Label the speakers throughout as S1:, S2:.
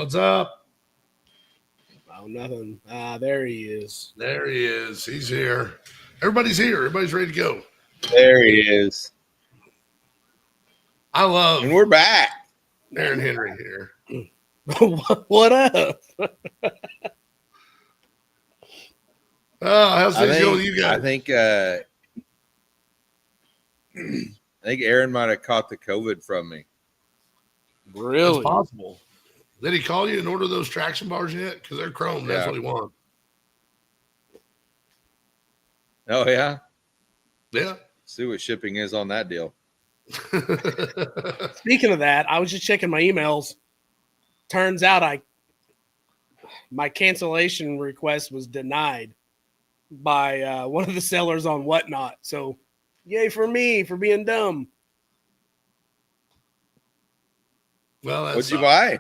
S1: What's up?
S2: Oh, nothing. There he is.
S1: There he is. He's here. Everybody's here. Everybody's ready to go.
S3: There he is.
S1: I love
S3: And we're back.
S1: Aaron Henry here.
S2: What up?
S1: How's things going with you guys?
S3: I think Aaron might have caught the COVID from me.
S2: Really?
S1: It's possible. Did he call you and order those traction bars yet? Because they're chrome. That's what he wants.
S3: Oh, yeah?
S1: Yeah.
S3: See what shipping is on that deal.
S2: Speaking of that, I was just checking my emails. Turns out my cancellation request was denied by one of the sellers on Whatnot. So, yay for me for being dumb.
S1: Well,
S3: what'd you buy?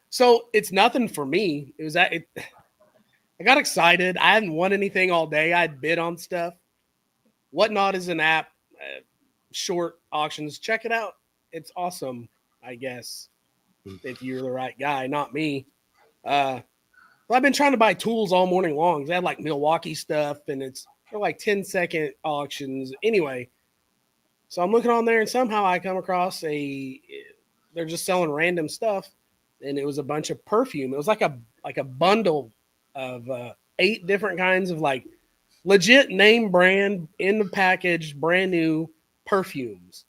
S2: So it's nothing for me. It was I got excited. I hadn't won anything all day. I'd bid on stuff. Whatnot is an app, short auctions. Check it out. It's awesome, I guess, if you're the right guy, not me. But I've been trying to buy tools all morning long. They had like Milwaukee stuff, and they're like 10-second auctions. Anyway, so I'm looking on there, and somehow I come across they're just selling random stuff, and it was a bunch of perfume. It was like a bundle of 8 different kinds of like legit name brand in the package, brand new perfumes.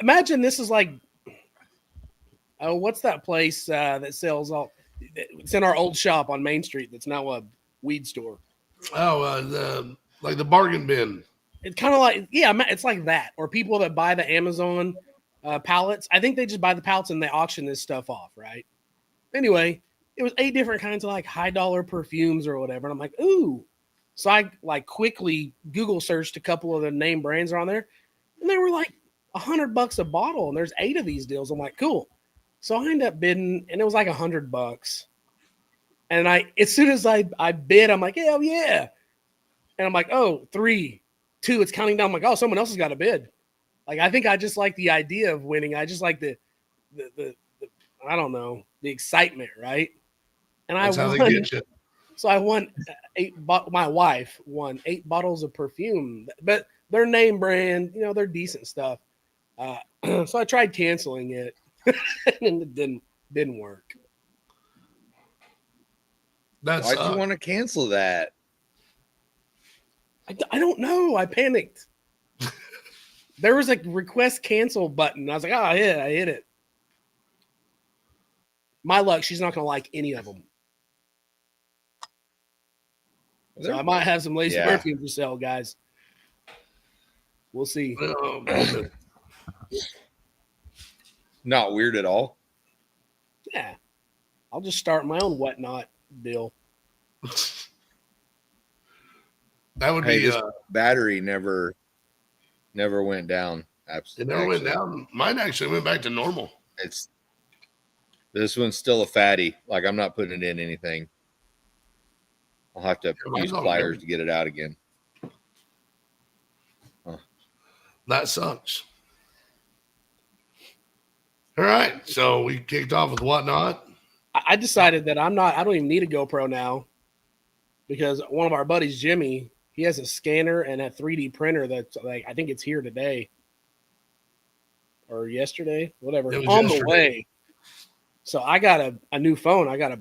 S2: Imagine this is like, what's that place that sells all? It's in our old shop on Main Street. That's now a weed store.
S1: Oh, like the bargain bin.
S2: It's kind of like, yeah, it's like that. Or people that buy the Amazon pallets. I think they just buy the pallets and they auction this stuff off, right? Anyway, it was 8 different kinds of like high dollar perfumes or whatever. And I'm like, ooh. So I like quickly Google searched a couple of the name brands are on there, and they were like $100 a bottle, and there's 8 of these deals. I'm like, cool. So I ended up bidding, and it was like $100. And as soon as I bid, I'm like, hell yeah. And I'm like, oh, 3, 2, it's counting down. I'm like, oh, someone else has got a bid. Like, I think I just like the idea of winning. I just like the I don't know, the excitement, right? And
S1: That's
S2: I
S1: how
S2: won.
S1: they get you.
S2: So I won 8. My wife won 8 bottles of perfume, but they're name brand. You know, they're decent stuff. So I tried canceling it, and it didn't work.
S3: Why'd you want to cancel that?
S2: I don't know. I panicked. There was a request cancel button. I was like, I hit it. My luck, she's not going to like any of them. So I might have some lazy perfume for sale, guys. We'll see.
S3: Not weird at all.
S2: Yeah. I'll just start my own Whatnot deal.
S1: That would be
S3: this battery never went down. Absolutely.
S1: It never went down. Mine actually went back to normal.
S3: This one's still a fatty. Like, I'm not putting it in anything. I'll have to use pliers to get it out again. Huh.
S1: That sucks. All right. So we kicked off with Whatnot.
S2: I decided that I don't even need a GoPro now, because one of our buddies, Jimmy, he has a scanner and a 3D printer that's like, I think it's here today or yesterday, whatever, on the way. So I got a new phone. I got a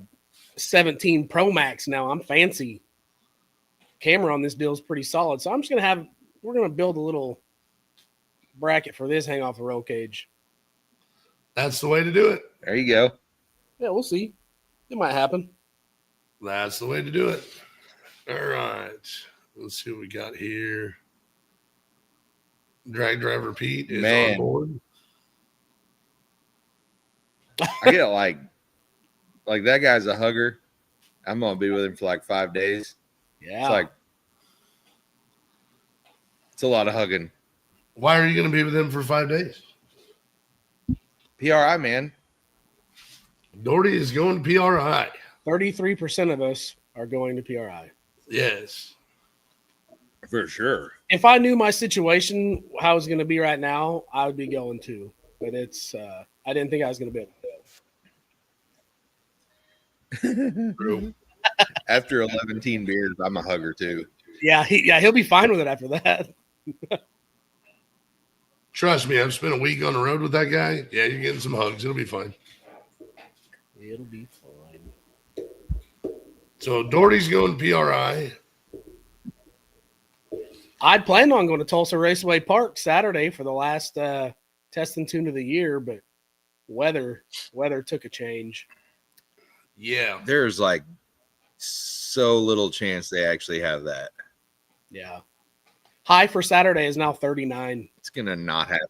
S2: 17 Pro Max now. I'm fancy. Camera on this deal is pretty solid. So I'm just we're going to build a little bracket for this, hang off the roll cage.
S1: That's the way to do it.
S3: There you go.
S2: Yeah, we'll see. It might happen.
S1: That's the way to do it. All right. Let's see what we got here. Drag Driver Pete is on board.
S3: I get like that guy's a hugger. I'm going to be with him for like 5 days.
S2: Yeah.
S3: It's a lot of hugging.
S1: Why are you going to be with him for 5 days?
S3: PRI, man.
S1: Doherty is going to PRI.
S2: 33% of us are going to PRI.
S1: Yes.
S3: For sure.
S2: If I knew my situation, how it's going to be right now, I would be going too. But I didn't think I was going to be able to do it.
S1: True.
S3: After 11 beers, I'm a hugger too.
S2: Yeah, he'll be fine with it after that.
S1: Trust me, I've spent a week on the road with that guy. Yeah, you're getting some hugs. It'll be fine.
S2: It'll be fine.
S1: So Doherty's going PRI.
S2: I'd planned on going to Tulsa Raceway Park Saturday for the last test and tune of the year, but weather took a change.
S1: Yeah.
S3: There's like so little chance they actually have that.
S2: Yeah. High for Saturday is now 39.
S3: It's gonna not happen.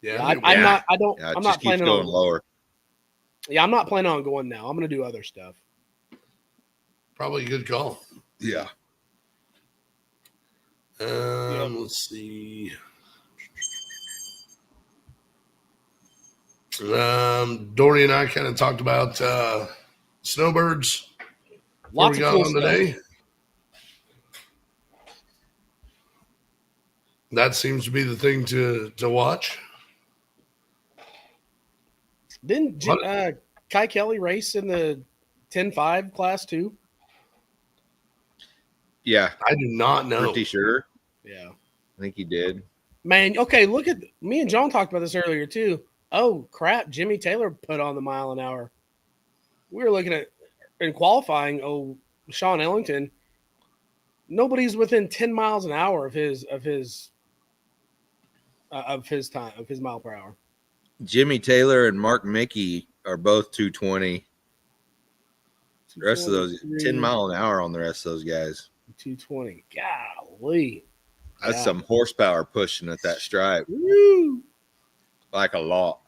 S1: Yeah.
S2: I'm not
S3: Just keeps
S2: planning
S3: going
S2: on
S3: lower.
S2: Yeah, I'm not planning on going now. I'm going to do other stuff.
S1: Probably a good call.
S3: Yeah.
S1: Let's see. Doherty and I kind of talked about snowbirds before
S2: Lots
S1: we
S2: of
S1: got
S2: cool
S1: on
S2: stuff.
S1: today. That seems to be the thing to watch.
S2: Didn't Kai Kelly race in the 10.5 class too?
S3: Yeah.
S1: I do not know.
S3: Pretty sure.
S2: Yeah.
S3: I think he did.
S2: Man, okay, look at me and John talked about this earlier too. Oh crap, Jimmy Taylor put on the mile an hour. We were looking at in qualifying, Sean Ellington. Nobody's within 10 miles an hour of his mile per hour.
S3: Jimmy Taylor and Mark Mickey are both 220. The rest of those 10 mile an hour on the rest of those guys.
S2: 220. Golly.
S3: That's some horsepower pushing at that stripe.
S2: Woo.
S3: Like a lot.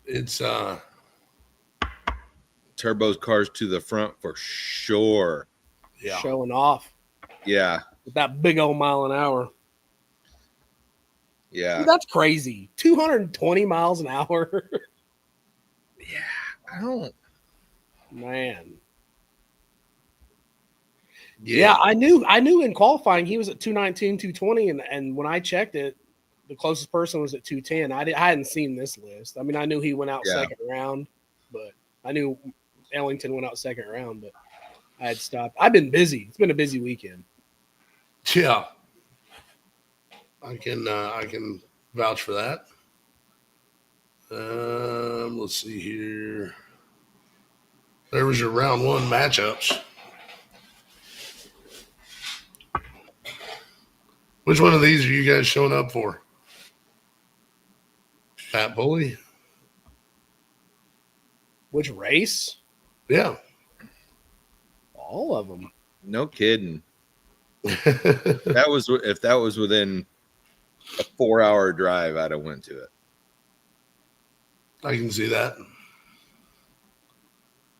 S1: It's
S3: Turbo's cars to the front for sure.
S1: yeah.
S2: Showing off
S3: Yeah.
S2: with that big old mile an hour.
S3: Yeah.
S2: Dude, that's crazy. 220 miles an hour.
S3: I don't.
S2: Man. Yeah, I knew in qualifying he was at 219, 220, and when I checked it, the closest person was at 210. I hadn't seen this list. I mean, I knew he went out second round, but I knew Ellington went out second round, but I had stopped. I've been busy. It's been a busy weekend.
S1: Yeah. I can vouch for that. Let's see here. There was your round one matchups. Which one of these are you guys showing up for? Pat Bully?
S2: Which race?
S1: Yeah.
S2: All of them.
S3: No kidding. If that was within a 4-hour drive, I'd have went to it.
S1: I can see that.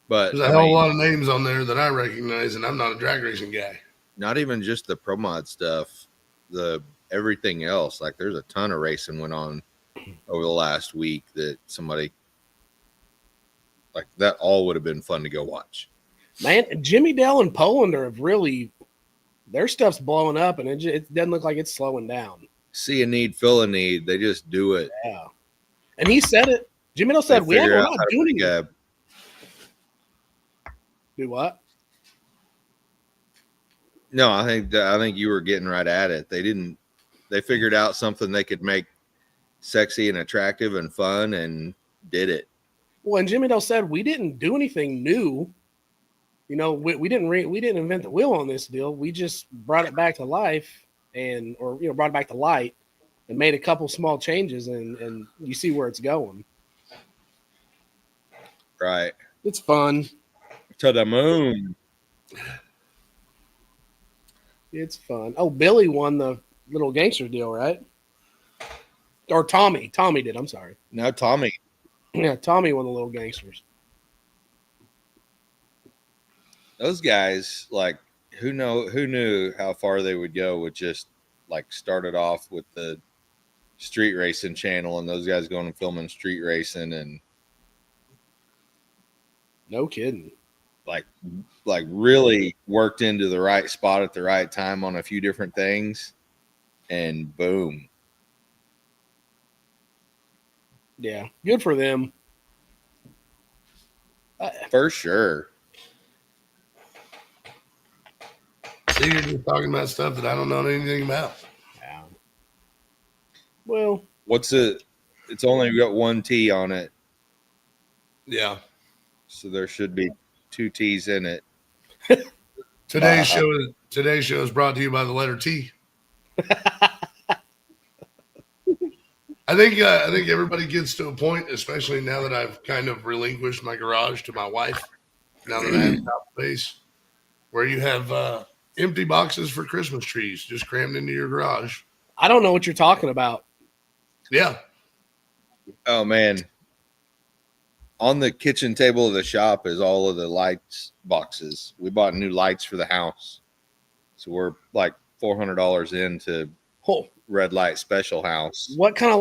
S3: But
S1: There's a hell of a lot of names on there that I recognize, and I'm not a drag racing guy.
S3: Not even just the pro mod stuff, the everything else. Like there's a ton of racing went on over the last week that somebody like that all would have been fun to go watch.
S2: Man, Jimmy Dell and Poland are really their stuff's blowing up, and it doesn't look like it's slowing down.
S3: See a need, fill a need. They just do it.
S2: Yeah, and he said it. Jimmy Dell said we're not doing it. Do what?
S3: No, I think you were getting right at it. They figured out something they could make sexy and attractive and fun and did it.
S2: Well, and Jimmy Dell said we didn't do anything new. You know, we didn't invent the wheel on this deal. We just brought it back to life brought it back to light and made a couple small changes and you see where it's going.
S3: Right.
S2: It's fun.
S3: To the moon.
S2: It's fun. Oh, Billy won the little gangster deal, right? Or Tommy. Tommy did. I'm sorry.
S3: No, Tommy.
S2: Yeah, Tommy won the little gangsters.
S3: Those guys, like, who knew how far they would go with just like started off with the street racing channel and those guys going and filming street racing and
S2: no kidding.
S3: Like really worked into the right spot at the right time on a few different things and boom.
S2: Yeah, good for them.
S3: For sure.
S1: See, you're just talking about stuff that I don't know anything about.
S2: Yeah. Well,
S3: What's it? It's only got one T on it,
S1: Yeah.
S3: so there should be two T's in it.
S1: Today's show is brought to you by the letter T. I think everybody gets to a point, especially now that I've kind of relinquished my garage to my wife. Now that I have top space, where you have empty boxes for Christmas trees just crammed into your garage.
S2: I don't know what you're talking about.
S1: Yeah,
S3: Oh man. On the kitchen table of the shop is all of the lights boxes. We bought new lights for the house. So we're like $400 into
S2: Oh,
S3: red light special house.
S2: what kind of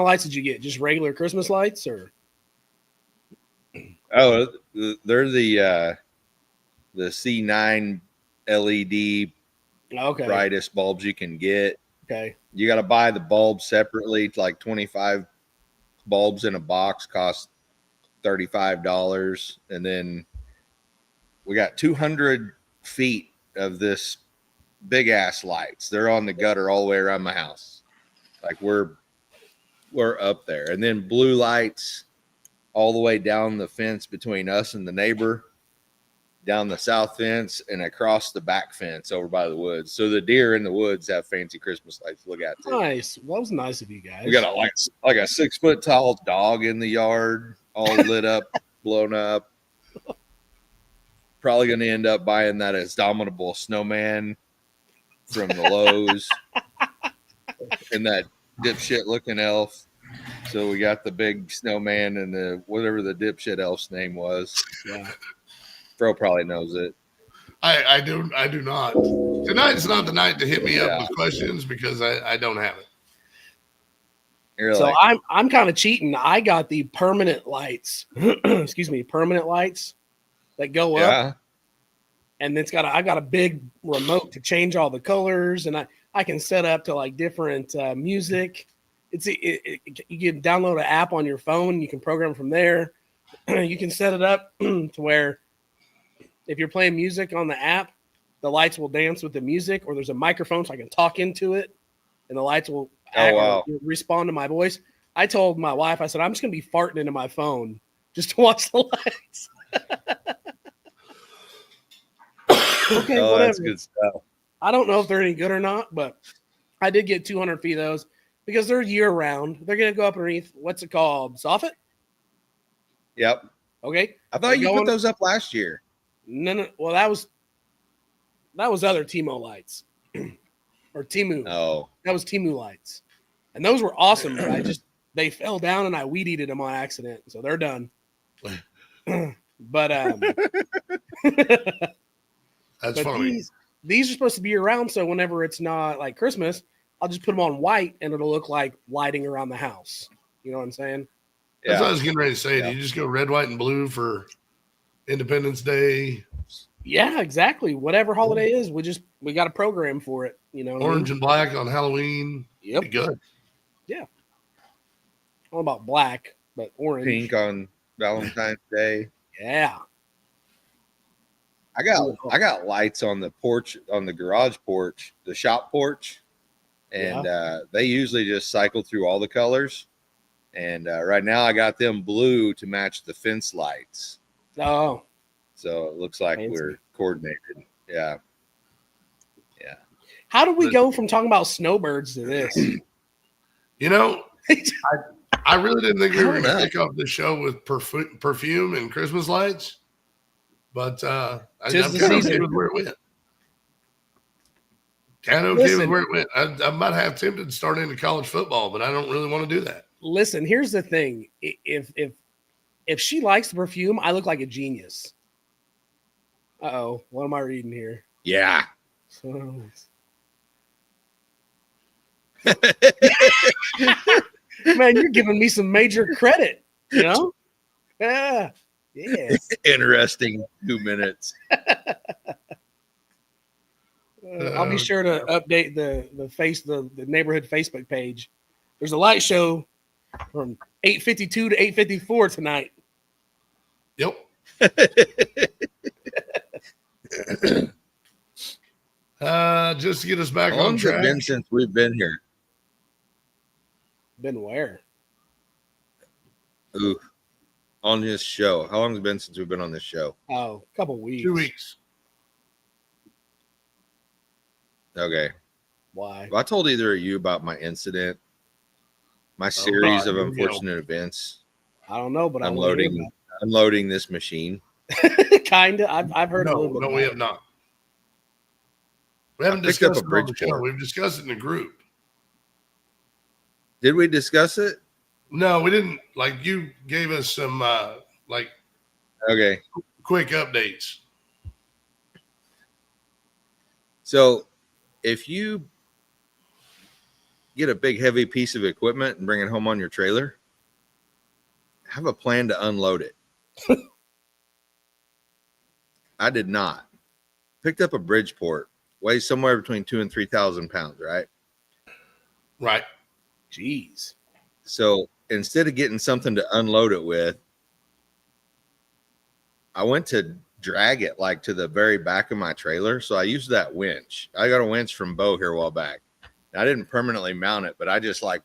S2: lights did you get? Just regular Christmas lights, or
S3: Oh, they're the C9 LED
S2: okay,
S3: brightest bulbs you can get.
S2: okay,
S3: You got to buy the bulbs separately. Like 25 bulbs in a box cost $35. And then we got 200 feet of this big ass lights. They're on the gutter all the way around my house. Like we're up there. And then blue lights all the way down the fence between us and the neighbor, down the south fence and across the back fence over by the woods. So the deer in the woods have fancy Christmas lights to look at too.
S2: nice. Well, that was nice of you guys.
S3: We got like a 6 foot tall dog in the yard, all lit up, blown up. Probably going to end up buying that abominable snowman from the Lowe's and that dipshit looking elf. So we got the big snowman and the whatever the dipshit elf's name was.
S2: Yeah.
S3: Fro probably knows it.
S1: I do not. Tonight's not the night to hit me up
S3: Yeah.
S1: with questions because I don't have it.
S3: You're
S2: So
S3: like,
S2: I'm kind of cheating. I got the permanent lights. Excuse me, permanent lights that go up,
S3: yeah,
S2: and I got a big remote to change all the colors, and I can set up to like different music. You can download an app on your phone. You can program from there. You can set it up to where if you're playing music on the app, the lights will dance with the music, or there's a microphone so I can talk into it, and the lights will respond to my voice. I told my wife, I said, I'm just going to be farting into my phone just to watch the lights. Okay,
S3: oh,
S2: whatever.
S3: that's good stuff.
S2: I don't know if they're any good or not, but I did get 200 feet of those because they're year round. They're going to go up underneath, what's it called? Soffit?
S3: Yep.
S2: Okay.
S3: I thought you put those up last year.
S2: No. Well, that was other Timo lights or Timu.
S3: Oh,
S2: That was Timu lights. And those were awesome. But they fell down and I weed eated them on accident. So they're done. But
S1: That's funny.
S2: These are supposed to be around. So whenever it's not like Christmas, I'll just put them on white and it'll look like lighting around the house. You know what I'm saying?
S1: That's
S3: yeah.
S1: what I was getting ready to say.
S3: Yeah.
S1: Do you just go red, white, and blue for Independence Day?
S2: Yeah, exactly. Whatever holiday is, we got a program for it. You know,
S1: Orange and black on Halloween.
S2: Yep.
S1: Be good.
S2: All about black, but orange.
S3: Pink on Valentine's Day.
S2: Yeah.
S3: I got lights on the porch, on the garage porch, the shop porch, and they usually just cycle through all the colors. And right now I got them blue to match the fence lights.
S2: Oh,
S3: So it looks like
S2: Fancy.
S3: we're coordinated. Yeah.
S2: how did we go from talking about snowbirds to this?
S1: You know, I really didn't think we
S3: I
S1: were
S3: don't
S1: going to
S3: know.
S1: kick off the show with perfume and Christmas lights, but I'm
S2: Tis the
S1: kind of okay
S2: season.
S1: with where it went. Kind of okay
S2: Listen.
S1: with where it went. I'm about half tempted to start into college football, but I don't really want to do that.
S2: Listen, here's the thing. If she likes the perfume, I look like a genius. Uh-oh. What am I reading here?
S3: Yeah.
S2: Man, you're giving me some major credit, you know? Yeah. Yes.
S3: Interesting 2 minutes.
S2: I'll be sure to update the neighborhood Facebook page. There's a light show from 8:52 to 8:54 tonight.
S1: Yep. Just to get us back
S3: How
S1: on
S3: long's it
S1: track.
S3: been since we've been here?
S2: Been where?
S3: Ooh, on this show. How long has it been since we've been on this show?
S2: Oh, a couple weeks.
S1: 2 weeks.
S3: Okay.
S2: Why?
S3: Well, I told either of you about my incident, my series
S1: God,
S3: of
S1: here we go.
S3: unfortunate events.
S2: I don't know, but I want to
S3: Unloading this machine.
S2: Kinda. I've heard a
S1: No,
S2: little bit.
S1: no,
S2: about
S1: we
S2: it.
S1: have not. We haven't
S3: I picked up
S1: discussed
S3: a
S1: it on the show.
S3: Bridgeport.
S1: We've discussed it in a group.
S3: Did we discuss it?
S1: No, we didn't. Like, you gave us some like
S3: Okay.
S1: quick updates.
S3: So if you get a big heavy piece of equipment and bring it home on your trailer, have a plan to unload it. I did not. Picked up a Bridgeport, weighs somewhere between 2,000 and 3,000 pounds, right?
S1: Right.
S2: Jeez.
S3: So instead of getting something to unload it with, I went to drag it like to the very back of my trailer. So I used that winch. I got a winch from Bo here a while back. I didn't permanently mount it, but I just like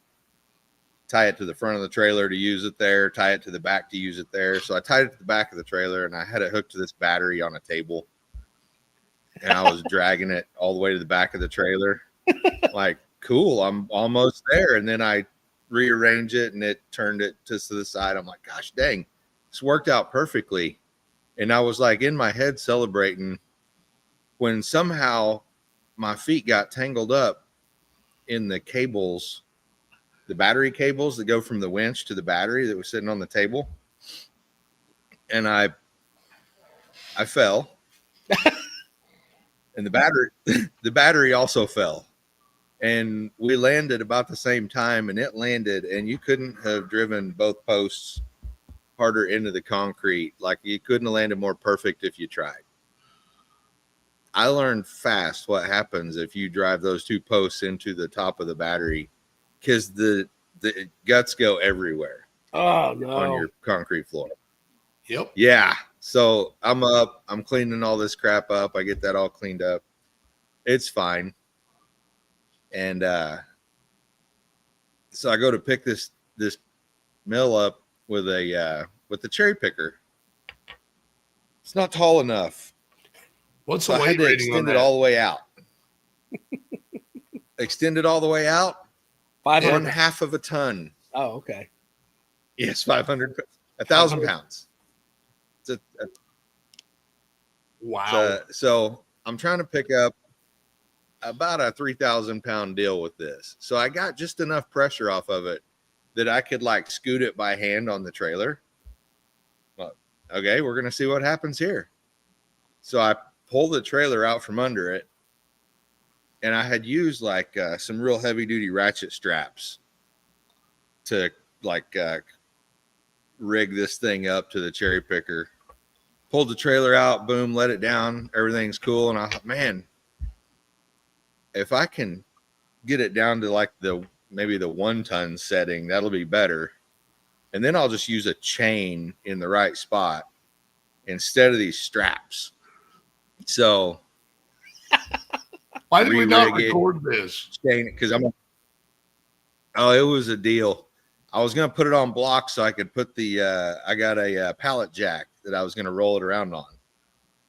S3: tie it to the front of the trailer to use it there, tie it to the back to use it there. So I tied it to the back of the trailer and I had it hooked to this battery on a table. And I was dragging it all the way to the back of the trailer. Like, cool, I'm almost there. And then I rearrange it and it turned it to the side. I'm like, gosh dang, this worked out perfectly. And I was like in my head celebrating when somehow my feet got tangled up in the cables, the battery cables that go from the winch to the battery that was sitting on the table. And I fell. And the battery also fell. And we landed about the same time, and it landed, and you couldn't have driven both posts harder into the concrete. Like, you couldn't have landed more perfect if you tried. I learned fast what happens if you drive those two posts into the top of the battery, because the guts go everywhere
S2: Oh no.
S3: on your concrete floor.
S1: Yep.
S3: Yeah. So I'm up. I'm cleaning all this crap up. I get that all cleaned up. It's fine. And so I go to pick this mill up with the cherry picker. It's not tall enough.
S1: What's
S3: So
S1: the
S3: I had
S1: weight
S3: to
S1: rating on
S3: extend
S1: that?
S3: it all the way out. Extend it all the way out.
S2: 500.
S3: 1/2 of a ton.
S2: Oh, okay.
S3: Yes, 500, 1,000 pounds.
S1: Wow.
S3: So I'm trying to pick up about a 3,000 pound deal with this. So I got just enough pressure off of it that I could like scoot it by hand on the trailer. Well, okay, we're going to see what happens here. So I pull the trailer out from under it, and I had used like some real heavy duty ratchet straps to like rig this thing up to the cherry picker. Pulled the trailer out, boom, let it down. Everything's cool. And I thought, man, if I can get it down to like maybe the 1 ton setting, that'll be better. And then I'll just use a chain in the right spot instead of these straps. So
S1: Why did we not
S3: re-rig it.
S1: record this?
S3: Because it was a deal. I was gonna put it on blocks so I could put I got a pallet jack that I was gonna roll it around on.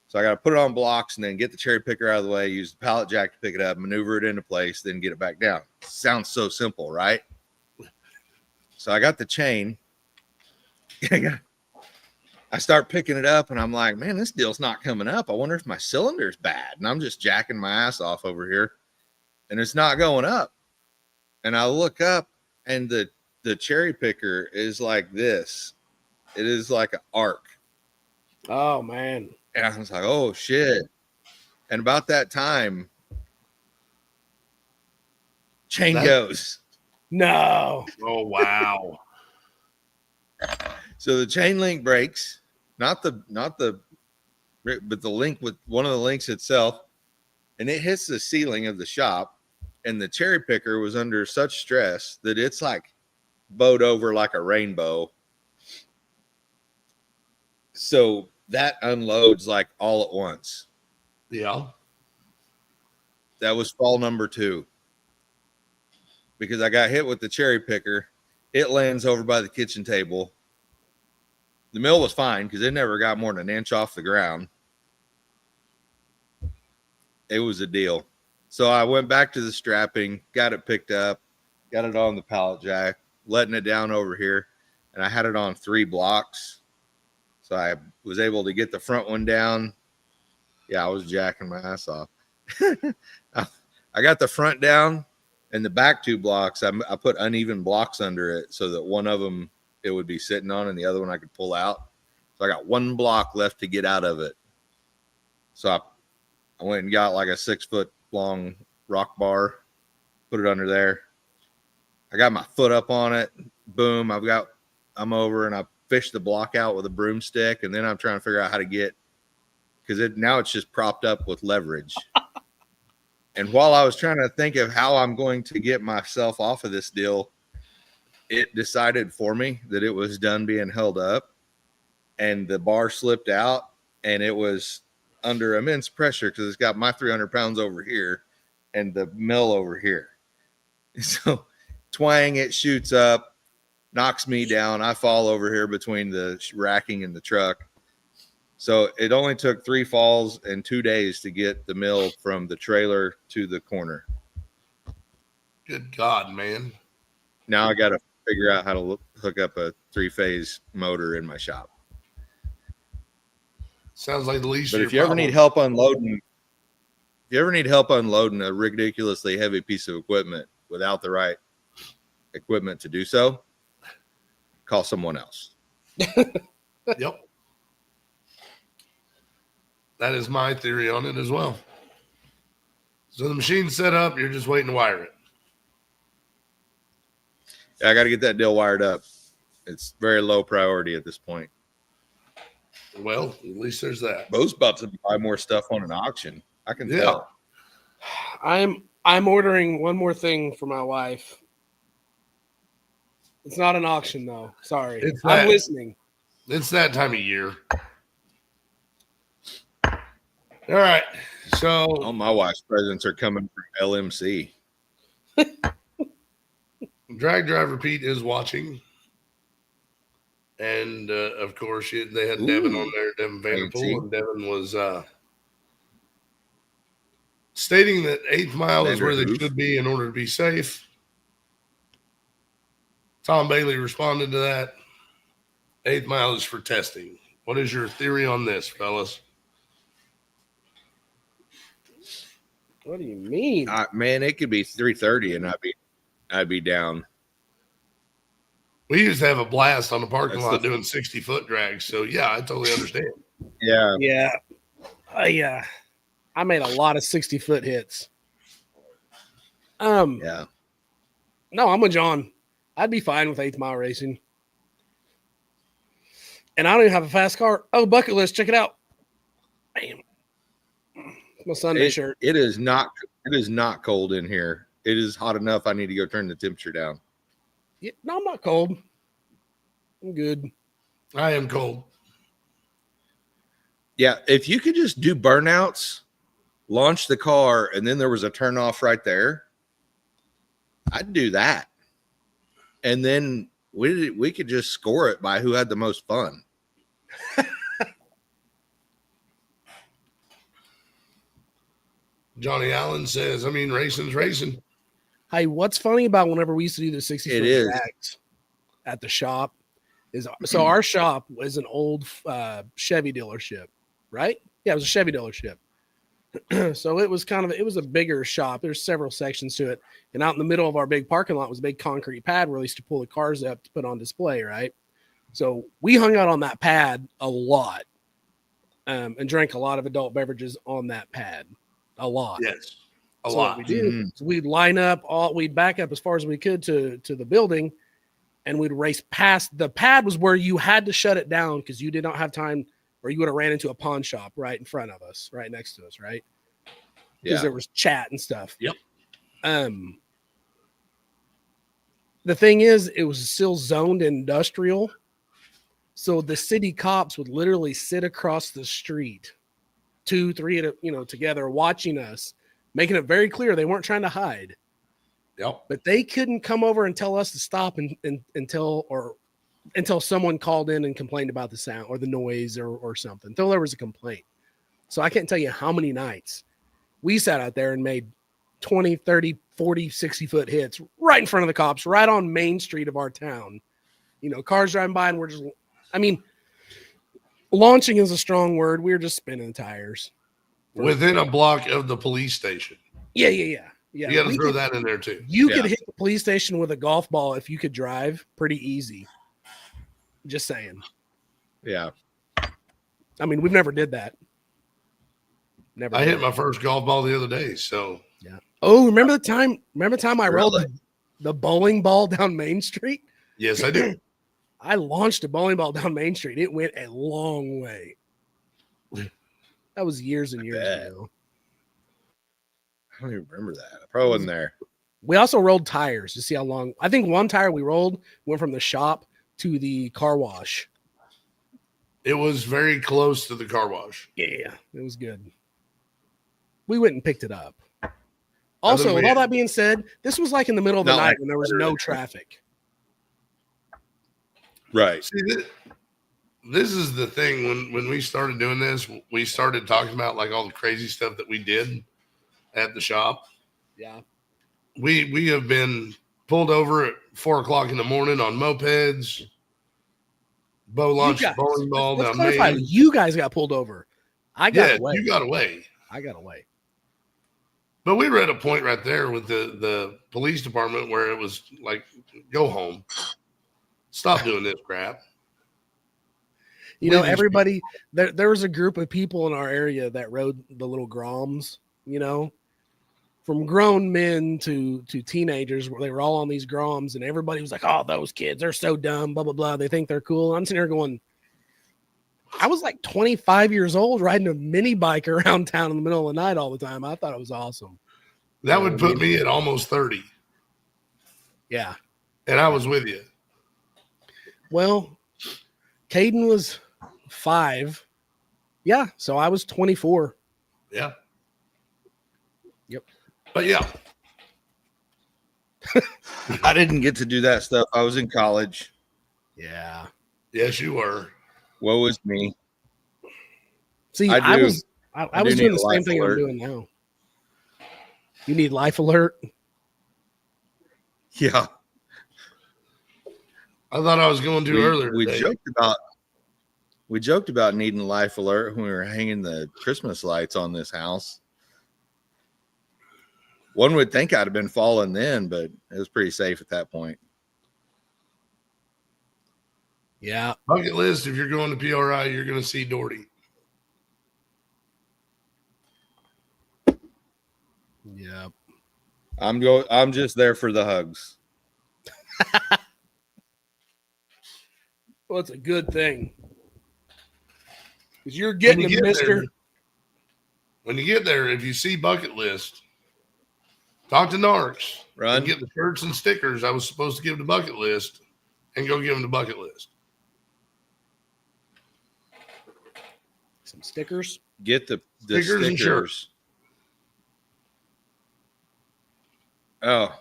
S3: So I got to put it on blocks and then get the cherry picker out of the way, use the pallet jack to pick it up, maneuver it into place, then get it back down. Sounds so simple, right? So I got the chain. I start picking it up and I'm like, man, this deal's not coming up. I wonder if my cylinder's bad. And I'm just jacking my ass off over here and it's not going up. And I look up and the cherry picker is like this. It is like an arc.
S2: Oh man.
S3: And I was like, oh shit. And about that time, chain goes.
S2: No.
S1: Oh wow.
S3: So the chain link breaks, but the link with one of the links itself, and it hits the ceiling of the shop. And the cherry picker was under such stress that it's like bowed over like a rainbow. So that unloads like all at once.
S1: Yeah.
S3: That was fall number 2. Because I got hit with the cherry picker. It lands over by the kitchen table. The mill was fine because it never got more than an inch off the ground. It was a deal. So I went back to the strapping, got it picked up, got it on the pallet jack, letting it down over here, and I had it on 3 blocks. So I was able to get the front one down. Yeah, I was jacking my ass off. I got the front down, and the back 2 blocks, I put uneven blocks under it so that one of them it would be sitting on and the other one I could pull out. So I got 1 block left to get out of it. So I went and got like a 6-foot long rock bar, put it under there. I got my foot up on it. Boom. I'm over and I fished the block out with a broomstick. And then I'm trying to figure out how to get, because now it's just propped up with leverage. And while I was trying to think of how I'm going to get myself off of this deal, it decided for me that it was done being held up, and the bar slipped out, and it was under immense pressure because it's got my 300 pounds over here and the mill over here. So twang, it shoots up, knocks me down. I fall over here between the racking and the truck. So it only took 3 falls and 2 days to get the mill from the trailer to the corner.
S1: Good God, man.
S3: Now I got to figure out how to hook up a 3-phase motor in my shop.
S1: Sounds like the least.
S3: But if you ever need help unloading a ridiculously heavy piece of equipment without the right equipment to do so, call someone else.
S1: Yep. That is my theory on it as well. So the machine's set up, you're just waiting to wire it.
S3: Yeah, I got to get that deal wired up. It's very low priority at this point.
S1: Well, at least there's that.
S3: Bo's about to buy more stuff on an auction. I can tell.
S2: I'm ordering one more thing for my wife. It's not an auction though. Sorry. I'm listening.
S1: It's that time of year. All right. So
S3: all my wife's presents are coming from LMC.
S1: Drag Driver Pete is watching. And of course, they had Devin on there, Devin Vanderpool, and Devin was stating that 8th Mile is where they should be in order to be safe. Tom Bailey responded to that. 8th Mile is for testing. What is your theory on this, fellas?
S2: What do you mean?
S3: Man, it could be 3:30 and I'd be down.
S1: We used to have a blast on the parking lot doing 60-foot drags. So, yeah, I totally understand.
S3: Yeah.
S2: Yeah. I made a lot of 60-foot hits.
S3: Yeah.
S2: No, I'm with John. I'd be fine with 8th Mile racing. And I don't even have a fast car. Oh, bucket list. Check it out. Bam. My Sunday shirt.
S3: It is not cold in here. It is hot enough. I need to go turn the temperature down.
S2: Yeah, no, I'm not cold. I'm good.
S1: I am cold.
S3: Yeah, if you could just do burnouts, launch the car, and then there was a turn off right there, I'd do that. And then we could just score it by who had the most fun.
S1: Johnny Allen says, racing's racing.
S2: Hey, what's funny about whenever we used to do the 60-foot drags at the shop is so our shop was an old Chevy dealership, right? Yeah, it was a Chevy dealership. So it was a bigger shop. There's several sections to it. And out in the middle of our big parking lot was a big concrete pad where we used to pull the cars up to put on display, right? So we hung out on that pad a lot and drank a lot of adult beverages on that pad. A lot.
S1: Yes. A lot.
S2: What we did, so we'd line up we'd back up as far as we could to the building, and we'd race past. The pad was where you had to shut it down because you did not have time, or you would have ran into a pawn shop right in front of us, right next to us, right? Because there was chat and stuff.
S1: Yep.
S2: The thing is, it was still zoned industrial. So the city cops would literally sit across the street, 2, 3, together watching us, making it very clear they weren't trying to hide.
S1: Yep.
S2: But they couldn't come over and tell us to stop until someone called in and complained about the sound or the noise or something, until there was a complaint. So I can't tell you how many nights we sat out there and made 20, 30, 40, 60-foot hits right in front of the cops, right on Main Street of our town. Cars driving by and we're just, launching is a strong word. We were just spinning tires.
S1: Within a block of the police station.
S2: Yeah.
S1: You got to throw that in there too.
S2: You could hit the police station with a golf ball if you could drive pretty easy. Just saying.
S3: Yeah.
S2: We've never did that. Never.
S1: I hit my first golf ball the other day. So
S2: yeah. Oh, remember the time I rolled the bowling ball down Main Street?
S1: Yes, I do.
S2: I launched a bowling ball down Main Street. It went a long way. That was years and years ago.
S3: I don't even remember that. I probably wasn't there.
S2: We also rolled tires to see how long. I think one tire we rolled went from the shop to the car wash.
S1: It was very close to the car wash.
S2: Yeah, it was good. We went and picked it up. Also, with all that being said, this was like in the middle of the night when there was no traffic.
S3: Right.
S1: See, this is the thing. When we started doing this, we started talking about like all the crazy stuff that we did at the shop.
S2: Yeah.
S1: We have been pulled over at 4:00 in the morning on mopeds. Bo launched a bowling ball down Main.
S2: You guys got pulled over. I got away.
S1: You got away.
S2: I got away.
S1: But we were at a point right there with the police department where it was like, go home. Stop doing this crap.
S2: Everybody, there was a group of people in our area that rode the little Groms, from grown men to teenagers, where they were all on these Groms, and everybody was like, oh, those kids, they're so dumb, blah, blah, blah. They think they're cool. I'm sitting here going, I was like 25 years old riding a mini bike around town in the middle of the night all the time. I thought it was awesome.
S1: That would put me at almost 30.
S2: Yeah.
S1: And I was with you.
S2: Well, Caden was 5. Yeah. So I was 24.
S1: Yeah.
S2: Yep.
S1: But yeah.
S3: I didn't get to do that stuff. I was in college.
S2: Yeah.
S1: Yes, you were.
S3: Woe is me.
S2: See, I was doing the same thing I'm doing now. You need life alert?
S3: Yeah.
S1: I thought I was going too earlier.
S3: We joked about needing life alert when we were hanging the Christmas lights on this house. One would think I'd have been falling then, but it was pretty safe at that point.
S2: Yeah.
S1: Bucket list, if you're going to PRI, you're going to see Doherty.
S2: Yeah.
S3: I'm just there for the hugs.
S2: Well, it's a good thing. Because you're getting a mister.
S1: When you get there, if you see bucket list, talk to Narcs.
S3: Run.
S1: And get the shirts and stickers I was supposed to give to bucket list and go give them the bucket list.
S2: Some stickers.
S3: Get the stickers
S1: and shirts.
S3: Oh.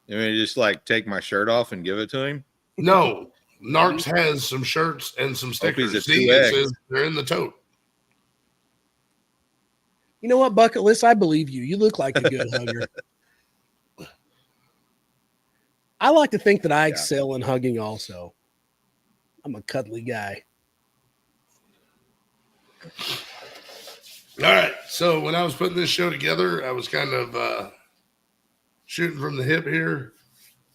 S3: You mean just like take my shirt off and give it to him?
S1: No. Narcs has some shirts and some stickers. See, it says they're in the tote.
S2: You know what, bucket list? I believe you. You look like a good hugger. I like to think that I excel in hugging also. I'm a cuddly guy.
S1: All right. So when I was putting this show together, I was kind of shooting from the hip here.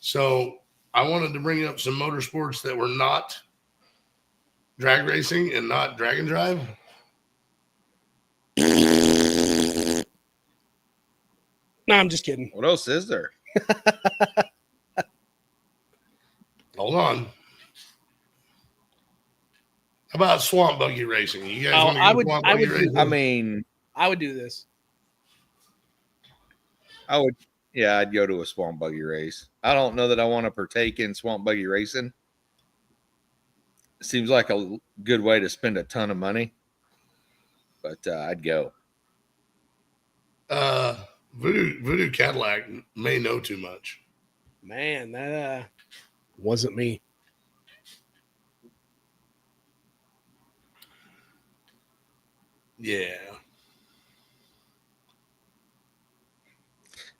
S1: So I wanted to bring up some motorsports that were not drag racing and not drag and drive.
S2: No, I'm just kidding.
S3: What else is there?
S1: Hold on. How about swamp buggy racing? You guys want to go swamp buggy racing?
S3: I mean,
S2: I would do this.
S3: I would Yeah, I'd go to a swamp buggy race. I don't know that I want to partake in swamp buggy racing. Seems like a good way to spend a ton of money, but I'd go.
S1: Voodoo Cadillac may know too much.
S2: Man, that wasn't me.
S1: Yeah.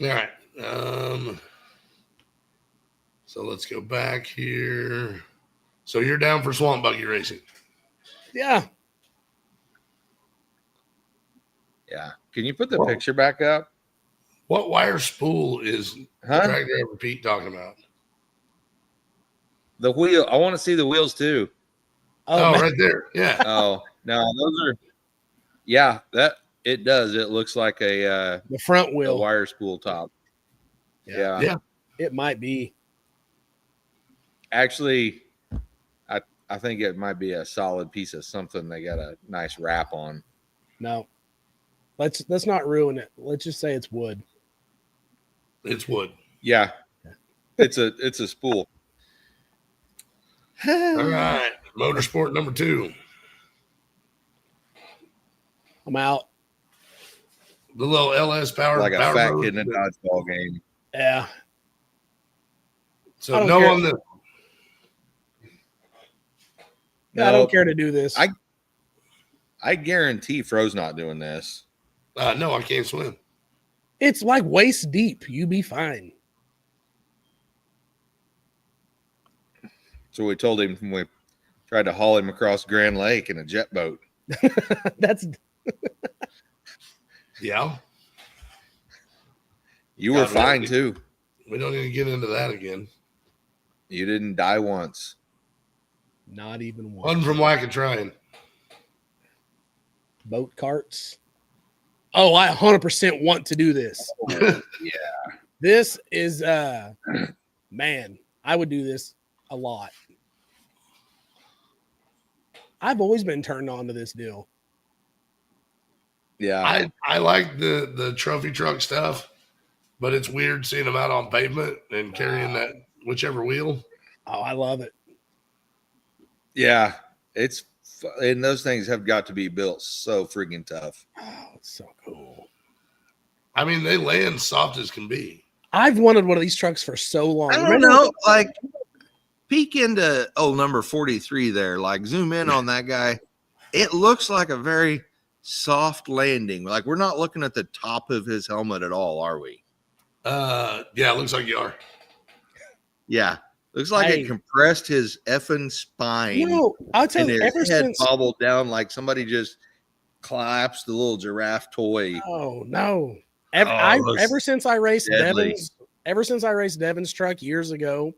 S1: All right. So let's go back here. So you're down for swamp buggy racing?
S2: Yeah.
S3: Yeah. Can you put the
S1: Whoa.
S3: picture back up?
S1: What wire spool is
S3: Huh?
S1: track driver Pete talking about?
S3: The wheel. I want to see the wheels too.
S1: Oh,
S2: man.
S1: right there. Yeah.
S3: Oh, no, those are. Yeah, that it does. It looks like a
S2: The front wheel.
S3: wire spool top. Yeah.
S1: Yeah.
S2: It might be.
S3: Actually, I think it might be a solid piece of something they got a nice wrap on.
S2: No. Let's not ruin it. Let's just say it's wood.
S1: It's wood.
S3: Yeah. It's a spool.
S1: All right. Motorsport number 2.
S2: I'm out.
S1: The little LS power.
S3: Like a
S1: power
S3: fat
S1: motor.
S3: kid in a dodgeball game.
S2: Yeah.
S1: So
S2: I don't
S1: no
S2: care.
S1: on the.
S2: Yeah, I don't care to do this.
S3: I guarantee Fro's not doing this.
S1: No, I can't swim.
S2: It's like waist deep. You be fine.
S3: So we told him when we tried to haul him across Grand Lake in a jet boat.
S2: That's
S1: Yeah.
S3: You were
S1: God,
S3: fine
S1: really?
S3: too.
S1: We don't need to get into that again.
S3: You didn't die once.
S2: not even one.
S1: One from Whack-A-Trying.
S2: Boat carts. Oh, I 100% want to do this.
S3: Yeah.
S2: This is man, I would do this a lot. I've always been turned on to this deal.
S3: Yeah.
S1: I like the trophy truck stuff, but it's weird seeing them out on pavement and carrying that whichever wheel.
S2: Oh, I love it.
S3: Yeah. And those things have got to be built so freaking tough.
S2: Oh, it's so cool.
S1: I mean, they land soft as can be.
S2: I've wanted one of these trucks for so long.
S3: I don't know. Like, peek into number 43 there. Like, zoom in on that guy. It looks like a very soft landing. Like, we're not looking at the top of his helmet at all, are we?
S1: Yeah, it looks like you are.
S3: Yeah. Looks like it compressed his effing spine.
S2: You know, I'll tell
S3: and
S2: you,
S3: his
S2: ever
S3: head
S2: since
S3: bobbled down like somebody just collapsed the little giraffe toy.
S2: oh no.
S1: that's
S2: Ever since I raced
S3: deadly.
S2: Devon's truck years ago,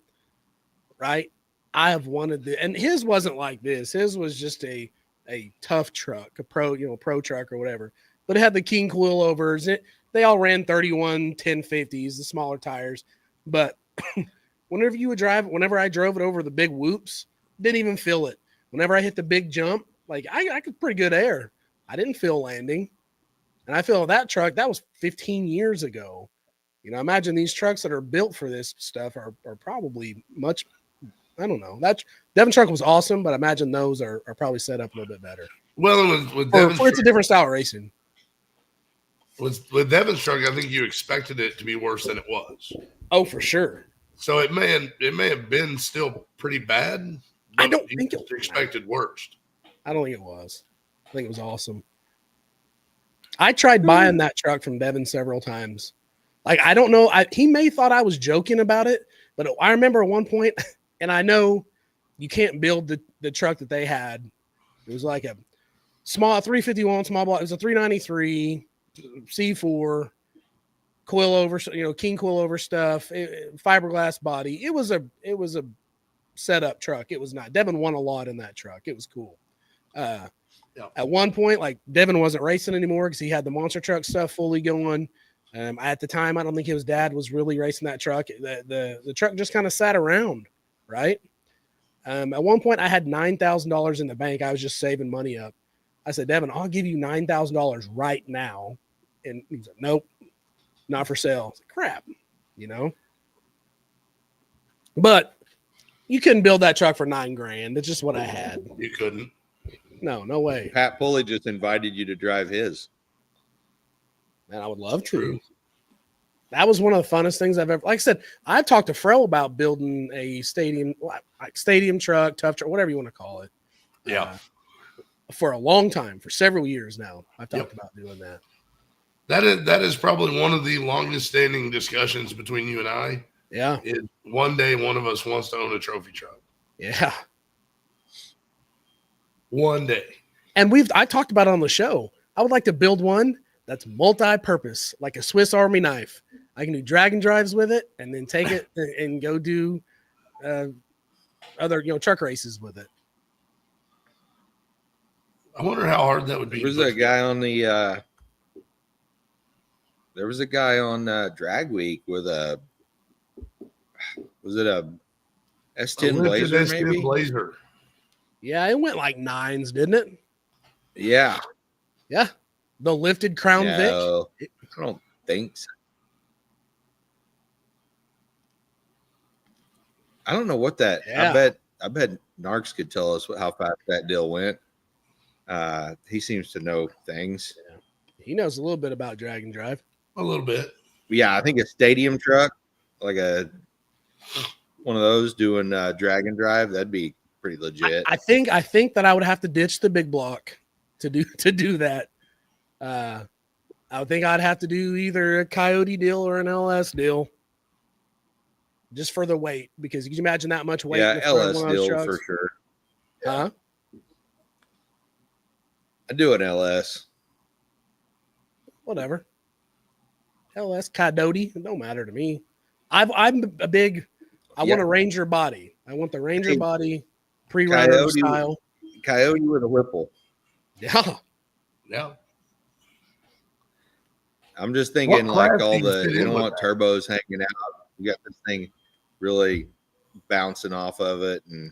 S2: right? I have wanted and his wasn't like this. His was just a tough truck, a pro truck or whatever. But it had the King coilovers. They all ran 31 1050s, the smaller tires. But whenever I drove it over the big whoops, didn't even feel it. Whenever I hit the big jump, like I could pretty good air. I didn't feel landing. And I feel that truck, that was 15 years ago. You know, imagine these trucks that are built for this stuff are probably much, I don't know. That Devon truck was awesome, but I imagine those are probably set up a little bit better.
S1: Well, with Devon's
S2: Or it's a different style of racing.
S1: with Devon's truck, I think you expected it to be worse than it was.
S2: Oh, for sure.
S1: So it may have been still pretty bad.
S2: I don't
S1: you
S2: think it
S1: just expected worst.
S2: I don't think it was. I think it was awesome. I tried buying that truck from Devon several times. Like, I don't know. He may thought I was joking about it, but I remember at one point, and I know you can't build the truck that they had. It was like a small 351 small block. It was a 393 C4 coilover, King coilover stuff, fiberglass body. It was a setup truck. It was not. Devon won a lot in that truck. It was cool. At one point, like, Devon wasn't racing anymore because he had the monster truck stuff fully going. At the time, I don't think his dad was really racing that truck. The truck just kind of sat around, right? At one point, I had $9,000 in the bank. I was just saving money up. I said, Devon, I'll give you $9,000 right now. And he said, nope, not for sale. I said, crap. you know. But you couldn't build that truck for $9,000. It's just what I had.
S1: You couldn't.
S2: No way.
S3: Pat Pulley just invited you to drive his.
S2: Man, I would love to.
S1: True.
S2: That was one of the funnest things I've ever. Like I said, I've talked to Frel about building a stadium truck, tough truck, whatever you want to call it.
S1: Yeah.
S2: For a long time, for several years now, I've talked about doing that.
S1: That is probably one of the longest standing discussions between you and I.
S2: Yeah.
S1: Is one day one of us wants to own a trophy truck.
S2: Yeah.
S1: One day.
S2: And I talked about it on the show. I would like to build one that's multi-purpose, like a Swiss Army knife. I can do drag and drives with it and then take it and go do other, truck races with it.
S1: I wonder how hard that would be.
S3: There was a guy on the Drag Week with a S10 Blazer
S1: S10
S3: maybe?
S1: Blazer.
S2: Yeah, it went like 9s, didn't it?
S3: Yeah.
S2: Yeah. The lifted Crown Vic.
S3: No, I don't think so. I don't know what that.
S2: Yeah.
S3: I bet Narks could tell us how fast that deal went. He seems to know things.
S2: He knows a little bit about drag and drive.
S1: A little bit.
S3: Yeah, I think a stadium truck, like one of those doing drag and drive, that'd be pretty legit.
S2: I think that I would have to ditch the big block to do that. I would think I'd have to do either a Coyote deal or an LS deal, just for the weight. Because you can imagine that much weight.
S3: Yeah,
S2: in the front of
S3: LS
S2: one of those
S3: deal
S2: trucks.
S3: for sure.
S2: Huh?
S3: I'd do an LS.
S2: Whatever. LS Coyote, it don't matter to me. I'm a big. I want a Ranger body. I want the Ranger body, pre-runner style.
S3: Coyote with a Whipple.
S2: Yeah.
S1: Yeah.
S3: I'm just thinking
S1: What
S3: like
S1: class
S3: all
S1: do you
S3: the
S1: fit
S3: you
S1: in
S3: don't
S1: with
S3: want
S1: that?
S3: turbos hanging out. You got this thing really bouncing off of it, and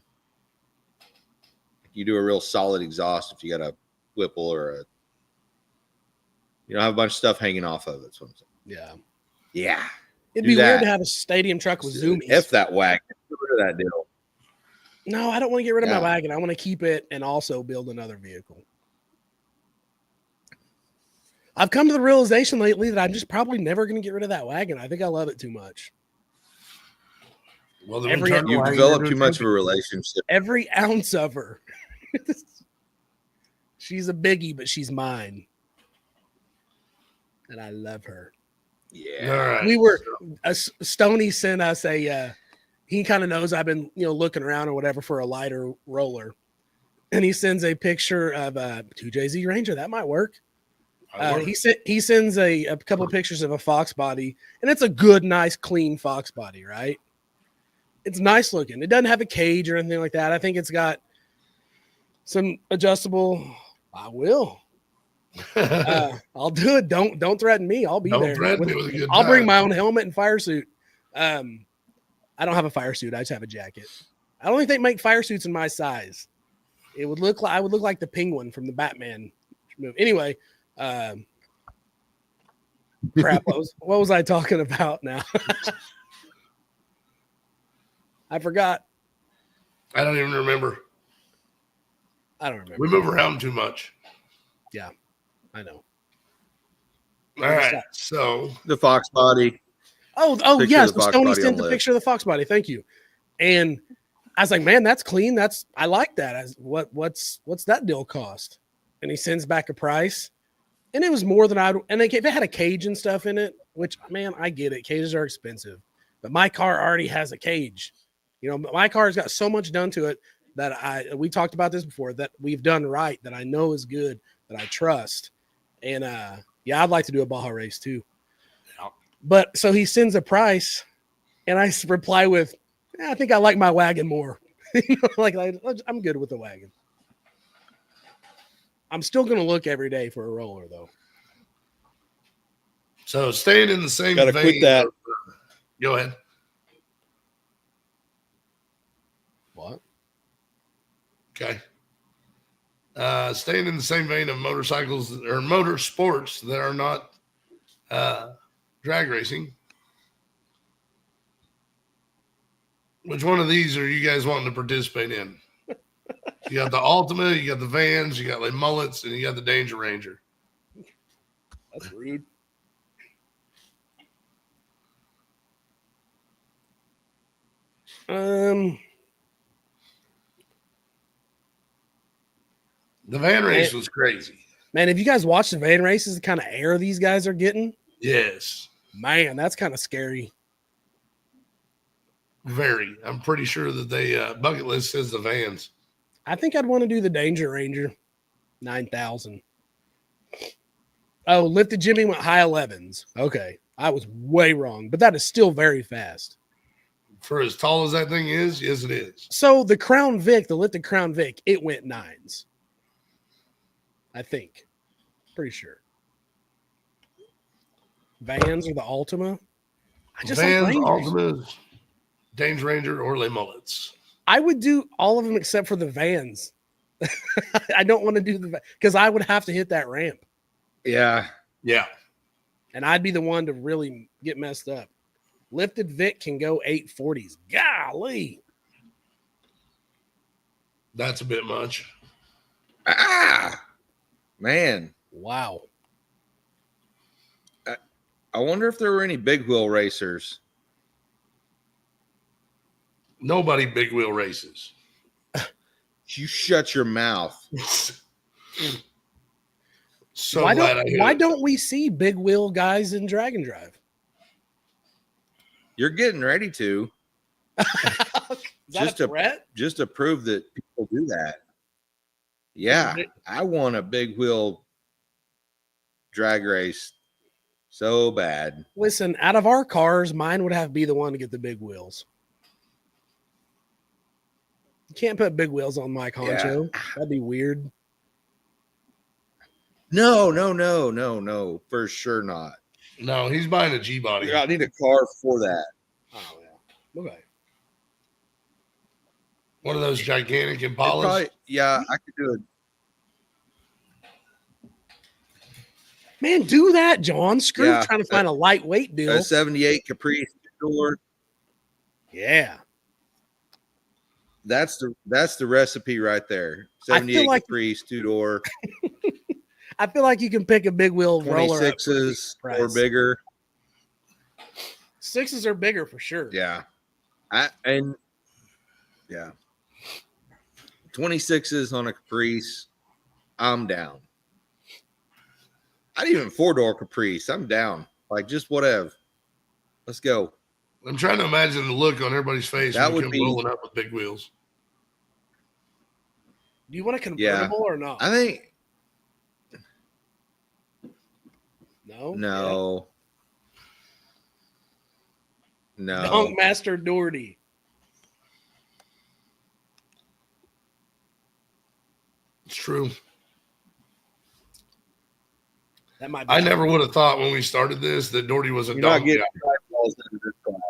S3: you do a real solid exhaust if you got a Whipple or you don't have a bunch of stuff hanging off of it. That's what I'm saying.
S2: Yeah.
S3: Yeah.
S2: It'd
S3: Do
S2: be weird
S3: that.
S2: to have a stadium truck with zoomies.
S3: F that wagon. Get rid of that deal.
S2: No, I don't want to get rid of my
S3: Yeah.
S2: wagon. I want to keep it and also build another vehicle. I've come to the realization lately that I'm just probably never going to get rid of that wagon. I think I love it too much.
S1: Well,
S2: Every-
S3: You've developed too much of a relationship.
S2: Every ounce of her. She's a biggie, but she's mine. And I love her.
S3: Yeah.
S1: All right.
S2: We were Stoney sent us he kind of knows I've been looking around or whatever for a lighter roller, and he sends a picture of a 2JZ Ranger. That might work. He sends a couple of pictures of a Fox body, and it's a good, nice, clean Fox body, right? It's nice looking. It doesn't have a cage or anything like that. I think it's got some adjustable. I will. I'll do it. Don't threaten me. I'll be
S1: Don't
S2: there.
S1: threaten me with a good
S2: I'll bring
S1: time.
S2: my own helmet and fire suit. I don't have a fire suit. I just have a jacket. I don't think they make fire suits in my size. It would look like I would look like the Penguin from the Batman movie. Anyway, crap. What was I talking about now? I forgot.
S1: I don't even remember.
S2: I don't remember.
S1: We move around too much.
S2: I know.
S1: All right. So
S3: The Fox body.
S2: Oh,
S3: Picture
S2: yes.
S3: of the Fox
S2: Stoney
S3: body
S2: sent
S3: on
S2: the
S3: lift.
S2: picture of the Fox body. Thank you. And I was like, man, that's clean. I like that. What's that deal cost? And he sends back a price. And it was more than and it had a cage and stuff in it, which, man, I get it. Cages are expensive. But my car already has a cage. My car's got so much done to it that we talked about this before, that we've done right, that I know is good, that I trust. And I'd like to do a Baja race too.
S1: Yeah.
S2: But so he sends a price, and I reply with, I think I like my wagon more. I'm good with the wagon. I'm still going to look every day for a roller, though.
S1: So staying in the same
S3: Gotta
S1: vein.
S3: quit that.
S1: Go ahead.
S2: What?
S1: Okay. Staying in the same vein of motorcycles or motorsports that are not drag racing. Which one of these are you guys wanting to participate in? You got the Ultima, you got the Vans, you got like Mullets, and you got the Danger Ranger.
S2: That's rude.
S1: The van race was crazy.
S2: Man, if you guys watch the van races, the kind of air these guys are getting,
S1: Yes.
S2: man, that's kind of scary.
S1: Very. I'm pretty sure that they bucket list says the Vans.
S2: I think I'd want to do the Danger Ranger 9,000. Oh, lifted Jimmy went high 11s. Okay. I was way wrong, but that is still very fast.
S1: For as tall as that thing is, yes, it is.
S2: So the Crown Vic, the lifted Crown Vic, it went 9s. I think. Pretty sure. Vans or the Ultima? I just
S1: Vans,
S2: like Rangers.
S1: Ultimas, Danger Ranger, or Les Mullets.
S2: I would do all of them except for the Vans. I don't want to do the because I would have to hit that ramp.
S3: Yeah.
S1: Yeah.
S2: And I'd be the one to really get messed up. Lifted Vic can go 840s. Golly.
S1: That's a bit much.
S3: Man.
S2: Wow.
S3: I wonder if there were any big wheel racers.
S1: Nobody big wheel races.
S3: You shut your mouth.
S1: So
S2: why
S1: glad I hit
S2: why
S1: it.
S2: don't we see big wheel guys in Drag and Drive?
S3: You're getting ready to.
S2: Is that
S3: Just
S2: a threat?
S3: Just to prove that people do that. Yeah. I want a big wheel drag race so bad.
S2: Listen, out of our cars, mine would have to be the one to get the big wheels. You can't put big wheels on Mike Honcho.
S3: Yeah.
S2: That'd be weird.
S3: No. For sure not.
S1: No, he's buying a G body.
S3: I need a car for that.
S2: Oh, yeah. Okay.
S1: One of those gigantic
S3: It
S1: Impalas.
S3: probably, yeah, I could do it.
S2: Man, do that, John. Screw
S3: Yeah.
S2: trying to find a lightweight deal.
S3: A 78 Caprice door.
S2: Yeah.
S3: That's the recipe right there.
S2: I feel
S3: 78
S2: like-
S3: Caprice, 2-door,
S2: I feel like you can pick a big wheel roller. up for
S3: 26s
S2: price.
S3: or bigger.
S2: 6s are bigger for sure.
S3: Yeah. 26s on a Caprice. I'm down. I'd even 4-door Caprice. I'm down. Like just whatever. Let's go.
S1: I'm trying to imagine the look on everybody's face
S3: That
S1: when
S3: would
S1: we
S3: be-
S1: come rolling up with big wheels.
S2: Do you want a convertible or not?
S3: I think
S2: No.
S3: no.
S2: Yeah.
S3: No.
S2: Dunk Master Doherty.
S1: It's true.
S2: That might be.
S1: I never would have thought when we started this that Doherty was a
S3: You're not
S1: dog.
S3: getting
S1: guy.
S3: 5 balls into this class.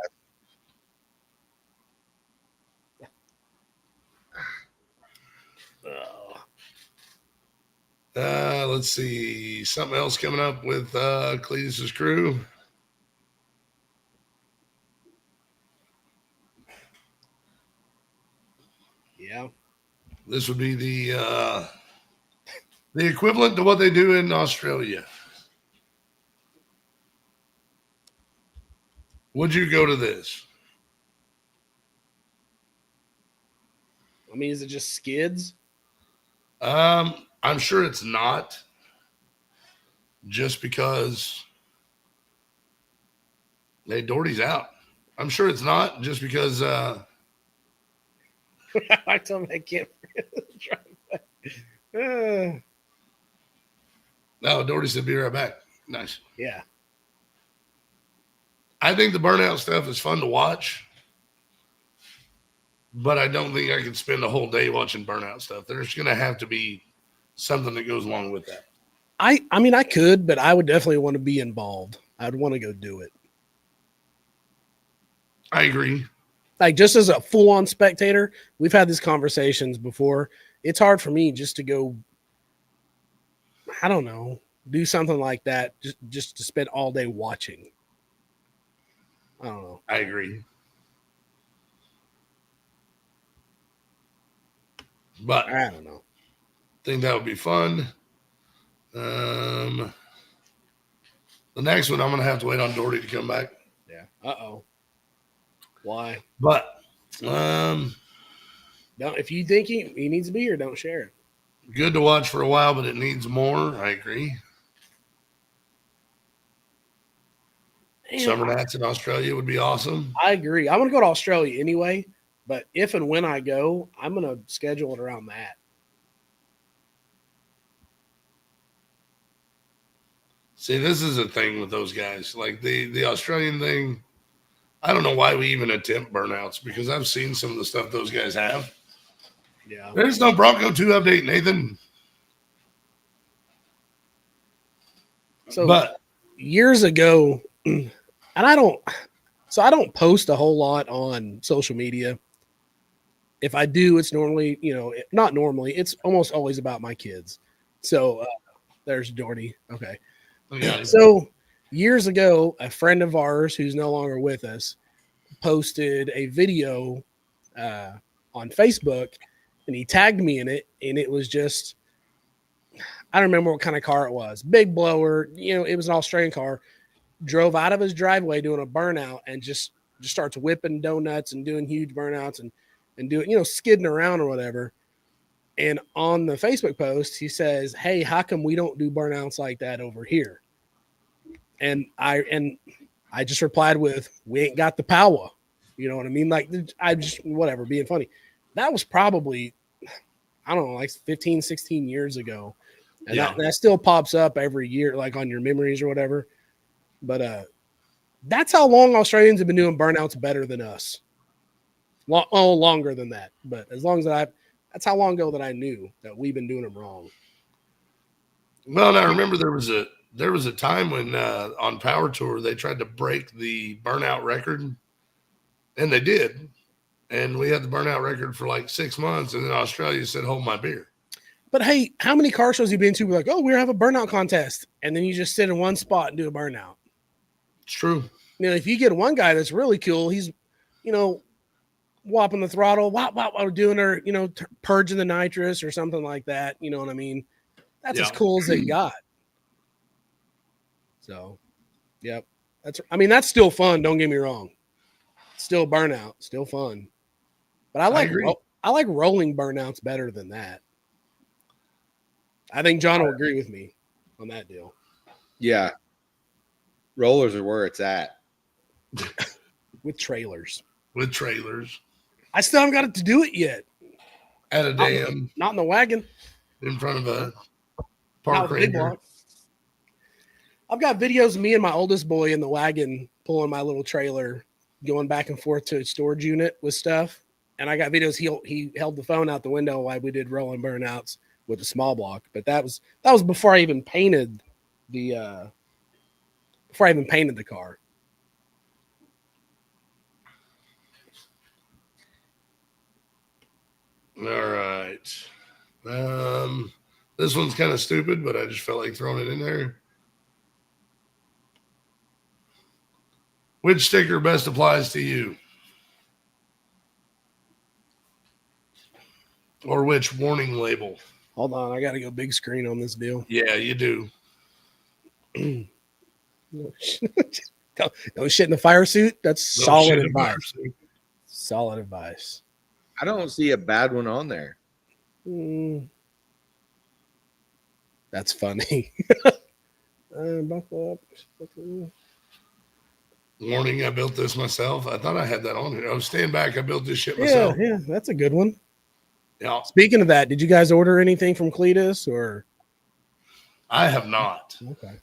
S1: Let's see. Something else coming up with Cletus's crew.
S2: Yeah.
S1: This would be the equivalent to what they do in Australia. Would you go to this?
S2: I mean, is it just skids?
S1: I'm sure it's not. Just because Doherty's out. I'm sure it's not just because
S2: I told him I can't drive back.
S1: no, Doherty said be right back. Nice.
S2: Yeah.
S1: I think the burnout stuff is fun to watch, but I don't think I could spend a whole day watching burnout stuff. There's going to have to be something that goes along with that.
S2: I mean, I could, but I would definitely want to be involved. I'd want to go do it.
S1: I agree.
S2: Like, just as a full-on spectator, we've had these conversations before. It's hard for me just to go, I don't know, do something like that just to spend all day watching. I don't know.
S1: I agree. But I
S2: I don't know.
S1: think that would be fun. The next one, I'm going to have to wait on Doherty to come back.
S2: Yeah. Uh-oh. Why?
S1: But
S2: Don't, if you think he needs to be here, don't share it.
S1: good to watch for a while, but it needs more. I agree.
S2: Damn,
S1: Summer Nats in Australia would be awesome.
S2: I agree. I want to go to Australia anyway, but if and when I go, I'm going to schedule it around that.
S1: See, this is a thing with those guys. Like the Australian thing, I don't know why we even attempt burnouts because I've seen some of the stuff those guys have.
S2: Yeah.
S1: There's no Bronco 2 update, Nathan.
S2: So
S1: But
S2: years ago, and I don't post a whole lot on social media. If I do, it's normally, not normally, it's almost always about my kids. So there's Doherty. Okay.
S1: yeah,
S2: So years ago, a friend of ours who's no longer with us posted a video on Facebook, and he tagged me in it, and it was just, I don't remember what kind of car it was. Big blower, it was an Australian car. Drove out of his driveway doing a burnout and just starts whipping donuts and doing huge burnouts and doing, skidding around or whatever. And on the Facebook post, he says, "Hey, how come we don't do burnouts like that over here?" And I just replied with, "We ain't got the power." You know what I mean? Like, I just, whatever, being funny. That was probably, I don't know, like 15, 16 years ago. And
S1: Yeah.
S2: that still pops up every year, like on your memories or whatever. But that's how long Australians have been doing burnouts better than us. Longer than that. But as long as that's how long ago that I knew that we've been doing them wrong.
S1: well, and I remember there was a time when on Power Tour they tried to break the burnout record, and they did. And we had the burnout record for like 6 months, and then Australia said, "Hold my beer."
S2: But hey, how many car shows you been to? We're like, oh, we have a burnout contest. And then you just sit in one spot and do a burnout.
S1: It's true.
S2: If you get one guy that's really cool, he's, whopping the throttle, while doing her, purging the nitrous or something like that. You know what I mean? That's as
S1: Yeah.
S2: cool as they got. So, yep. That's still fun. Don't get me wrong. Still burnout, still fun. But I like rolling burnouts better than that. I think John will agree with me on that deal.
S3: Yeah. Rollers are where it's at.
S2: With trailers.
S1: With trailers
S2: I still haven't got it to do it yet.
S1: at a dam
S2: Not in the wagon.
S1: in front of a
S2: Not
S1: park
S2: with big
S1: ranger.
S2: block. I've got videos of me and my oldest boy in the wagon pulling my little trailer, going back and forth to a storage unit with stuff. And I got videos. He held the phone out the window while we did rolling burnouts with a small block. But that was before I even painted the car.
S1: All right. This one's kind of stupid, but I just felt like throwing it in there. Which sticker best applies to you? Or which warning label?
S2: Hold on, I got to go big screen on this deal.
S1: Yeah, you do.
S2: Don't shit in the fire suit. That's
S1: No
S2: solid
S1: shit in
S2: advice.
S1: fire suit.
S2: Solid advice.
S3: I don't see a bad one on there.
S2: That's funny. Buckle up.
S1: Warning, I built this myself. I thought I had that on here. Oh, stand back. I built this shit myself.
S2: Yeah, that's a good one.
S1: Yeah,
S2: Speaking of that, did you guys order anything from Cletus or?
S1: I have not.
S2: Okay.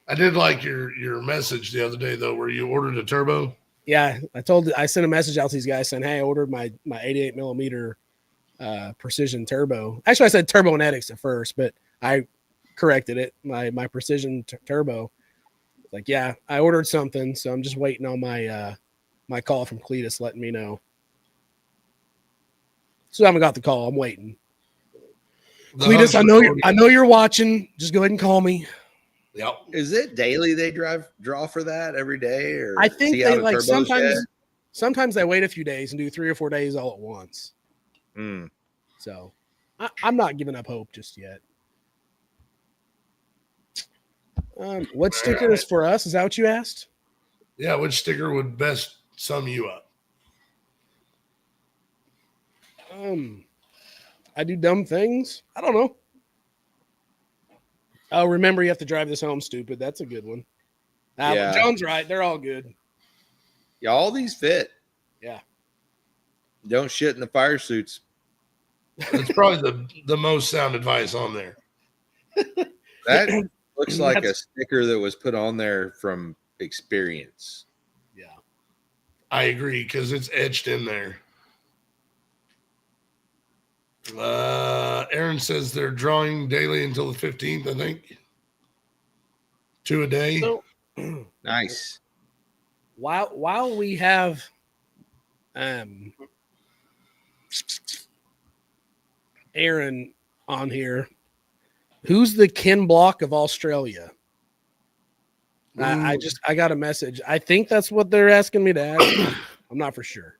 S1: I did like your message the other day though, where you ordered a turbo.
S2: Yeah, I sent a message out to these guys saying, "Hey, I ordered my 88 millimeter precision turbo." Actually, I said Turbonetics at first, but I corrected it. My precision turbo. Like, yeah, I ordered something, so I'm just waiting on my call from Cletus letting me know. So I haven't got the call. I'm waiting. Cletus, I know you're watching. Just go ahead and call me.
S1: Yep.
S3: Is it daily they draw for that every day? Or
S2: I think
S3: see how
S2: they
S3: the
S2: like
S3: turbo's
S2: sometimes they wait a few days and do 3 or 4 days all at once.
S3: at?
S2: So I'm not giving up hope just yet. What sticker is for us? Is that what you asked?
S1: Yeah, which sticker would best sum you up?
S2: I do dumb things. I don't know. Oh, remember you have to drive this home, stupid. That's a good one.
S3: Yeah.
S2: John's right. They're all good.
S3: Yeah, all these fit.
S2: Yeah.
S3: Don't shit in the fire suits.
S1: That's probably the most sound advice on there.
S3: That looks like a sticker that was put on there from experience.
S2: Yeah.
S1: I agree because it's etched in there. Aaron says they're drawing daily until the 15th, I think. 2 a day.
S2: So,
S3: Nice.
S2: while we have Aaron on here, who's the Ken Block of Australia? I got a message. I think that's what they're asking me to ask. I'm not for sure.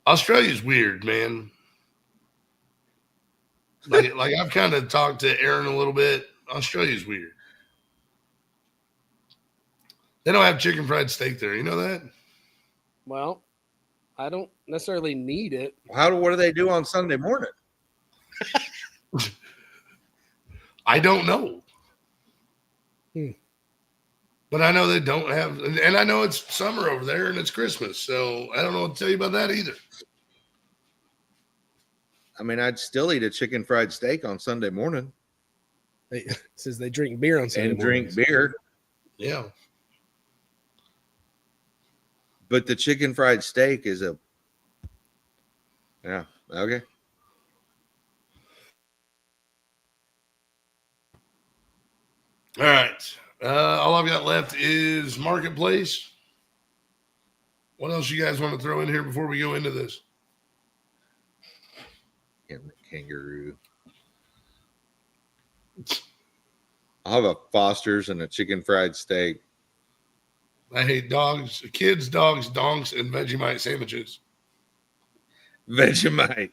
S1: Australia's weird, man. Like I've kind of talked to Aaron a little bit. Australia's weird. They don't have chicken fried steak there. You know that?
S2: Well, I don't necessarily need it.
S3: What do they do on Sunday morning?
S1: I don't know.
S2: Hmm.
S1: But I know they don't have, and I know it's summer over there and it's Christmas. So I don't know what to tell you about that either.
S3: I mean, I'd still eat a chicken fried steak on Sunday morning
S2: It says they drink beer on Sunday
S3: and drink
S2: mornings.
S3: beer.
S1: Yeah.
S3: But the chicken fried steak is yeah, okay.
S1: All right. All I've got left is Marketplace. What else you guys want to throw in here before we go into this?
S3: And the kangaroo. I'll have a Foster's and a chicken fried steak.
S1: I hate dogs, kids, dogs, donks, and Vegemite sandwiches.
S3: Vegemite.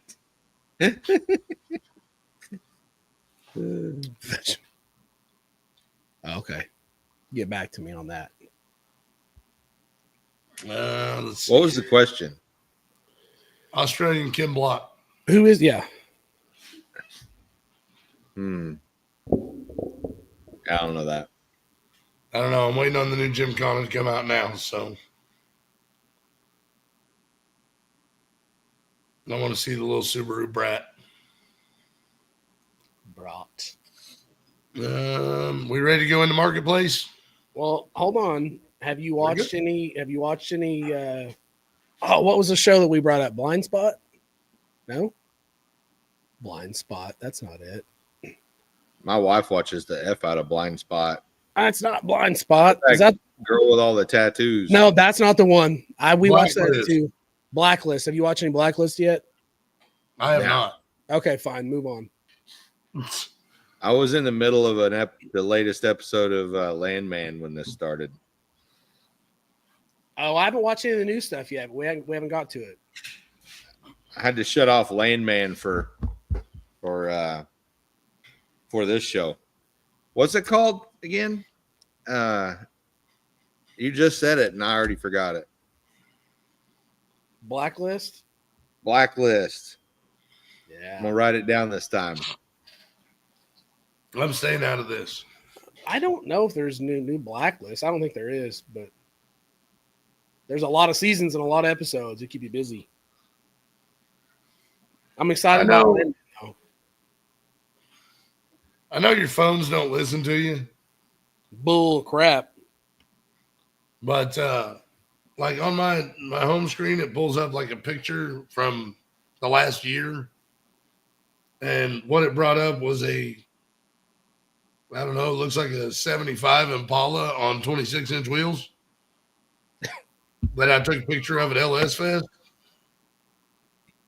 S2: Okay. Get back to me on that.
S1: Let's see.
S3: What was the question?
S1: Australian Kim Block.
S2: Who is, yeah.
S3: I don't know that.
S1: I don't know. I'm waiting on the new Jim Connor to come out now, so I want to see the little Subaru Brat.
S2: Brought.
S1: We ready to go into Marketplace?
S2: Well, hold on. Have you
S1: Very
S2: watched any? What was the show that we brought up? Blind Spot? No. Blind Spot. That's not it.
S3: My wife watches the F out of Blind Spot.
S2: It's not Blind Spot. Is that
S3: Girl with all the tattoos.
S2: no? That's not the one. We watched that
S1: Blacklist.
S2: too. Blacklist. Have you watched any Blacklist yet?
S1: I have
S3: Yeah.
S1: not.
S2: Okay, fine. Move on.
S3: I was in the middle of the latest episode of Landman when this started.
S2: Oh, I haven't watched any of the new stuff yet. We haven't got to it.
S3: I had to shut off Landman for this show. What's it called again? You just said it and I already forgot it.
S2: Blacklist.
S3: Blacklist. I'm
S2: Yeah.
S3: gonna write it down this time.
S1: I'm staying out of this.
S2: I don't know if there's new Blacklist. I don't think there is, but there's a lot of seasons and a lot of episodes. It keep you busy. I'm excited
S1: I know.
S2: about it.
S1: I know your phones don't listen to you,
S2: Bull crap.
S1: but like on my home screen, it pulls up like a picture from the last year, and what it brought up was I don't know, it looks like a 75 Impala on 26-inch wheels. But I took a picture of at LS Fest.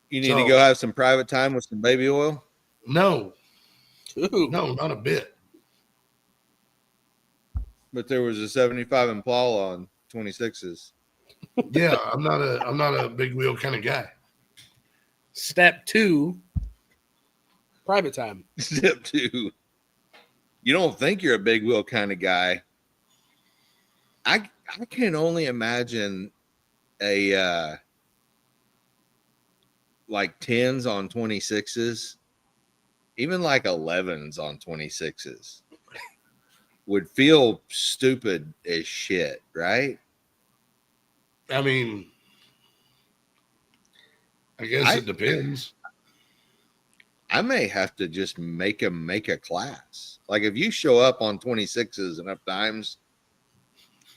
S3: You need
S1: So-
S3: to go have some private time with some baby oil.
S1: No,
S2: Ooh.
S1: no, not a bit.
S3: But there was a 75 Impala on 26s.
S1: Yeah, I'm not a big wheel kind of guy.
S2: Step 2, private time.
S3: Step 2, you don't think you're a big wheel kind of guy. I can only imagine a like 10s on 26s, even like 11s on 26s would feel stupid as shit, right?
S1: I mean, I guess it depends.
S3: I may have to just make a class. Like if you show up on 26s enough times,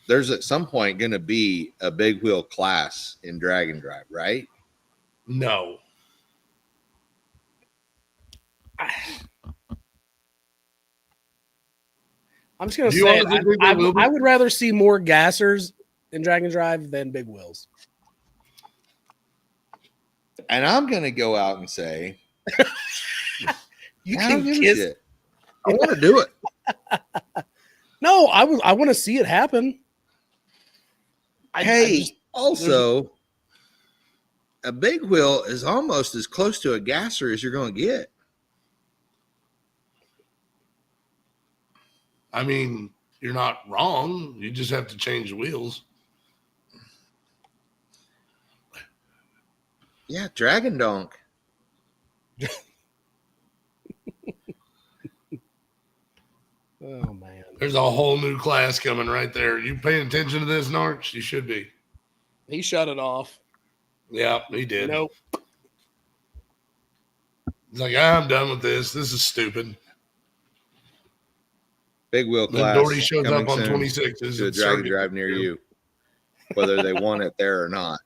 S3: there's at some point going to be a big wheel class in drag and drive, right?
S1: No.
S2: I'm just gonna
S1: Do you
S2: say
S1: honestly think there will be?
S2: I would rather see more gassers in drag and drive than big wheels.
S3: And I'm going to go out and say,
S2: You
S3: I don't
S2: can
S3: give a
S2: kiss.
S3: shit. I want to do it.
S2: No, I want to see it happen.
S3: Also, a big wheel is almost as close to a gasser as you're going to get.
S1: I mean, you're not wrong. You just have to change the wheels.
S3: Yeah, Dragon Donk.
S2: Oh man,
S1: There's a whole new class coming right there. You paying attention to this, Narch? You should be.
S2: he shut it off.
S1: Yeah, he did.
S2: Nope.
S1: He's like, I'm done with this. This is stupid.
S3: Big wheel
S1: Then
S3: class.
S1: Doherty shows
S3: coming
S1: up on
S3: soon
S1: 26s.
S3: to a
S1: and
S3: drag and
S1: circuit.
S3: drive near you, whether they want it there or not.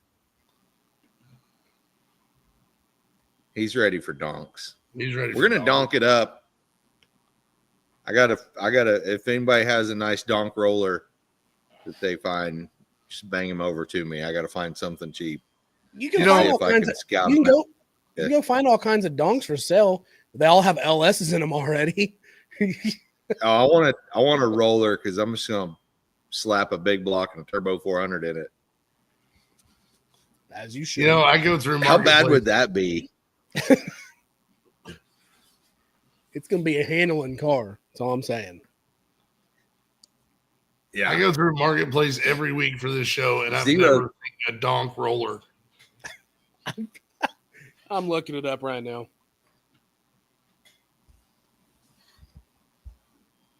S3: He's ready for donks.
S1: He's ready.
S3: We're gonna donk it up. I gotta. If anybody has a nice donk roller that they find, just bang them over to me. I gotta find something cheap.
S2: You can
S1: You know,
S2: find
S3: See
S2: all
S3: if I
S2: kinds
S3: can
S2: of.
S3: scout
S2: You can
S3: them
S2: go.
S3: out.
S2: You can go find all kinds of donks for sale. They all have LSs in them already.
S3: Oh, I want a roller because I'm just gonna slap a big block and a turbo 400 in it.
S2: As you should.
S1: You know, I go through.
S3: How bad
S1: Marketplace.
S3: would that be?
S2: It's gonna be a handling car. That's all I'm saying.
S3: Yeah,
S1: I go through Marketplace every week for this show, and I've
S3: Zero.
S1: never seen a donk roller.
S2: I'm looking it up right now.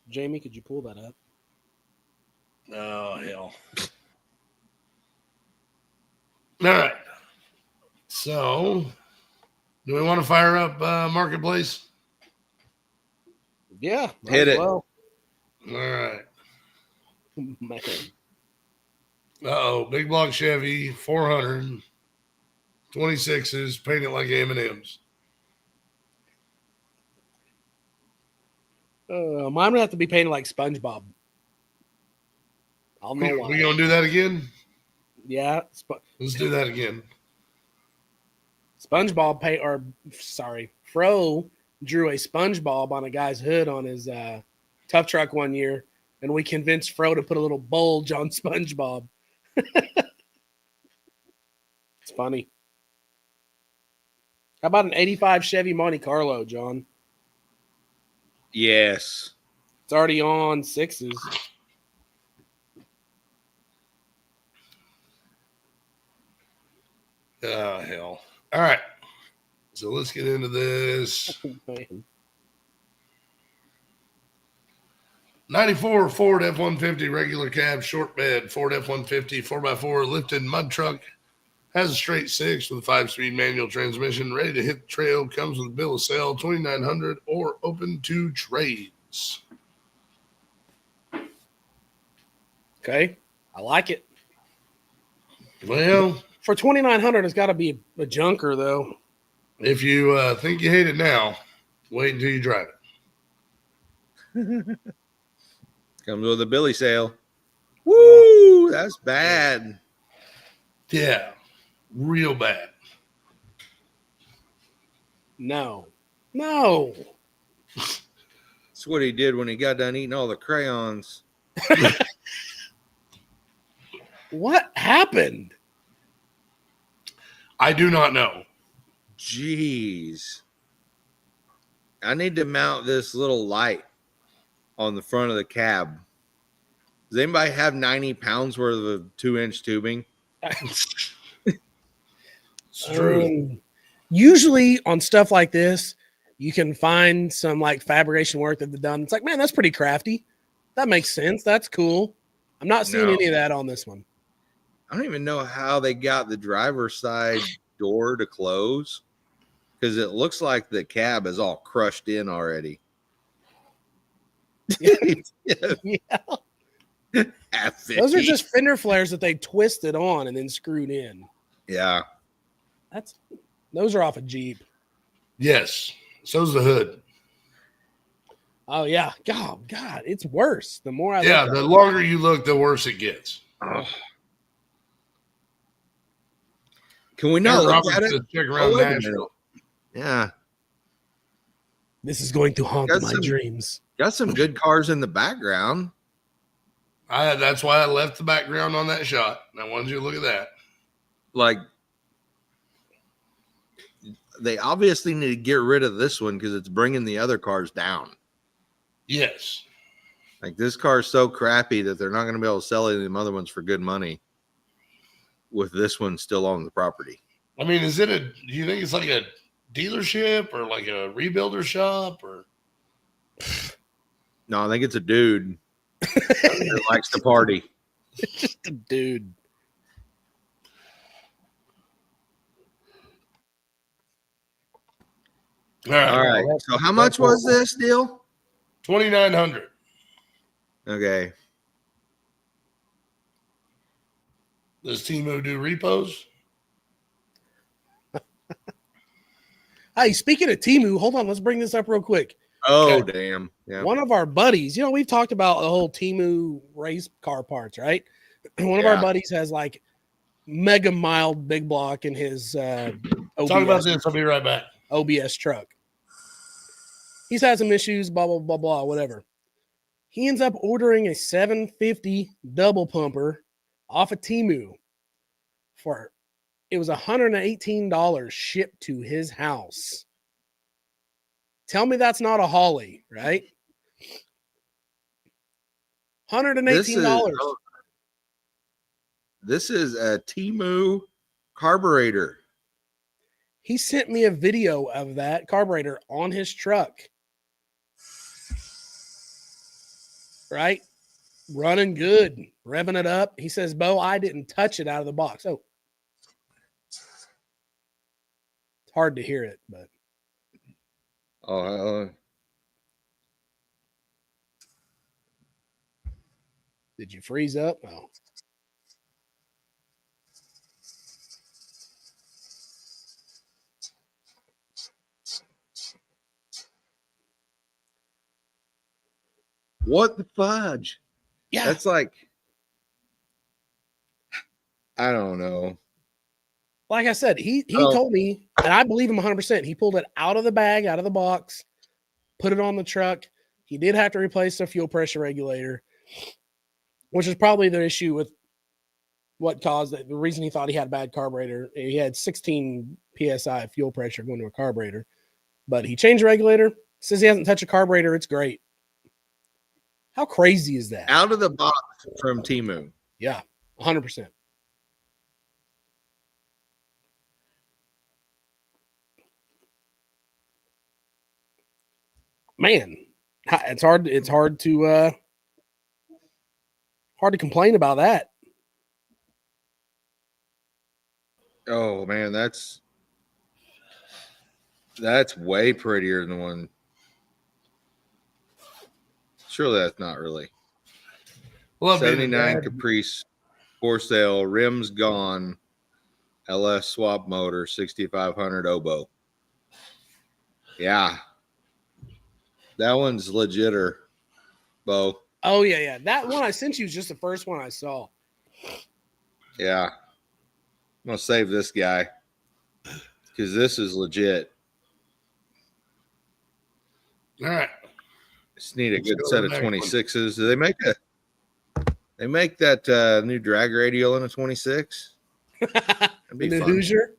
S2: Jamie, could you pull that up?
S1: Oh hell! All right. So, do we want to fire up Marketplace?
S2: Yeah, might
S3: Hit
S2: as
S3: it.
S2: well.
S1: All right.
S2: Man.
S1: Oh, big block Chevy 400 26s painted like M&Ms.
S2: Mine would have to be painted like SpongeBob. I'll know why.
S1: We gonna do that again?
S2: Yeah,
S1: Let's do that again.
S2: SpongeBob Fro drew a SpongeBob on a guy's hood on his tough truck one year, and we convinced Fro to put a little bulge on SpongeBob. It's funny. How about an 85 Chevy Monte Carlo, John?
S3: yes.
S2: It's already on 6s.
S1: Oh hell. All right. So let's get into this.
S2: Man.
S1: 94 Ford F-150 regular cab, short bed, Ford F-150 4x4 lifted mud truck. Has a straight 6 with a 5-speed manual transmission. Ready to hit the trail. Comes with a bill of sale, $2,900 or open to trades.
S2: Okay, I like it.
S1: Well,
S2: For $2,900, it's got to be a junker, though.
S1: if you think you hate it now, wait until you drive it.
S3: Comes with a Billy sale. Woo! That's bad.
S1: Yeah, real bad.
S2: No.
S3: That's what he did when he got done eating all the crayons.
S2: What happened?
S1: I do not know.
S3: Jeez. I need to mount this little light on the front of the cab. Does anybody have 90 pounds worth of 2-inch tubing?
S1: It's true.
S2: Usually on stuff like this, you can find some like fabrication work that they've done. It's like, man, that's pretty crafty. That makes sense. That's cool. I'm not seeing
S3: No.
S2: any of that on this one.
S3: I don't even know how they got the driver's side door to close because it looks like the cab is all crushed in already.
S2: Yeah.
S3: Half
S2: Those are
S3: 50.
S2: just fender flares that they twisted on and then screwed in.
S3: Yeah.
S2: Those are off a Jeep.
S1: Yes. So's the hood.
S2: Oh yeah. God, it's worse. The more I
S1: Yeah,
S2: look at
S1: the
S2: it.
S1: longer you look, the worse it gets.
S3: Oh. Can we not
S1: Aaron
S3: look
S1: Roberts
S3: at it?
S1: said check
S3: Oh,
S1: around
S3: wait a minute.
S1: Nashville.
S3: Yeah.
S2: This is going to haunt
S3: Got
S2: my
S3: some-
S2: dreams.
S3: Got some good cars in the background.
S1: That's why I left the background on that shot. I wanted you to look at that.
S3: Like, they obviously need to get rid of this one because it's bringing the other cars down.
S1: Yes.
S3: Like, this car is so crappy that they're not going to be able to sell any of them other ones for good money with this one still on the property.
S1: I mean, do you think it's like a dealership or like a rebuilder shop or?
S3: No, I think it's a dude that likes to party.
S2: Just a dude.
S1: All right.
S3: All right. So, how much was this deal?
S1: 2,900.
S3: Okay.
S1: Does Timo do repos?
S2: Hey, speaking of Timu, hold on. Let's bring this up real quick.
S3: Oh,
S1: Okay.
S3: damn. Yeah.
S2: One of our buddies, we've talked about the whole Timu race car parts, right? One of our
S3: Yeah.
S2: buddies has like mega mild big block in his
S1: Talk about this. I'll be right back.
S2: OBS truck. He's had some issues, blah, blah, blah, blah, whatever. He ends up ordering a 750 double pumper off of Timu it was $118 shipped to his house. Tell me that's not a Holly, right? $118.
S3: This is a Temu carburetor.
S2: He sent me a video of that carburetor on his truck. Right? Running good, revving it up. He says, Bo, I didn't touch it out of the box. Oh, it's hard to hear it, but
S3: Oh,
S2: did you freeze up? Oh.
S3: what the fudge?
S2: Yeah.
S3: That's like, I don't know.
S2: Like I said, he
S3: Oh.
S2: told me, and I believe him 100%. He pulled it out of the bag, out of the box, put it on the truck. He did have to replace the fuel pressure regulator, which is probably the issue with what caused it. The reason he thought he had a bad carburetor. He had 16 psi fuel pressure going to a carburetor, but he changed the regulator. Says he hasn't touched a carburetor. It's great. How crazy is that?
S3: Out of the box from Temu.
S2: Yeah, 100%. Man, it's hard. It's hard to complain about that.
S3: Oh man, that's way prettier than the one. Surely that's not really.
S1: Well,
S3: 79 Caprice for sale, rims gone, LS swap motor, 6500 oboe. Yeah. That one's legitter, Bo.
S2: Oh yeah. That one I sent you is just the first one I saw.
S3: Yeah. I'm going to save this guy because this is legit.
S1: All right.
S3: Just need a
S1: Let's
S3: good
S1: go
S3: set
S1: to
S3: of
S1: the next
S3: 26s. Do they make that new drag radial in a 26? That'd be
S2: The
S3: fun.
S2: Hoosier.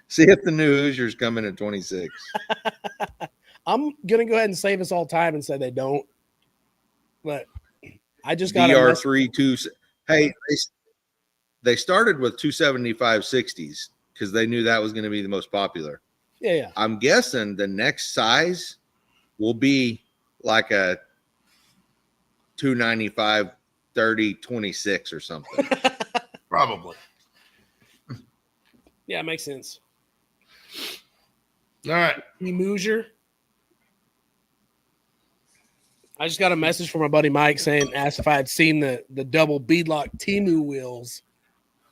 S3: See if the new Hoosiers come in at 26.
S2: I'm gonna go ahead and save us all time and say they don't. But I just got
S3: VR3 2. Hey, they started with 275 60s because they knew that was going to be the most popular.
S2: Yeah.
S3: I'm guessing the next size will be like a 295 30 26 or something.
S1: Probably.
S2: Yeah, it makes sense.
S1: All right.
S2: Moosier. I just got a message from my buddy Mike asked if I had seen the double beadlock Timu wheels,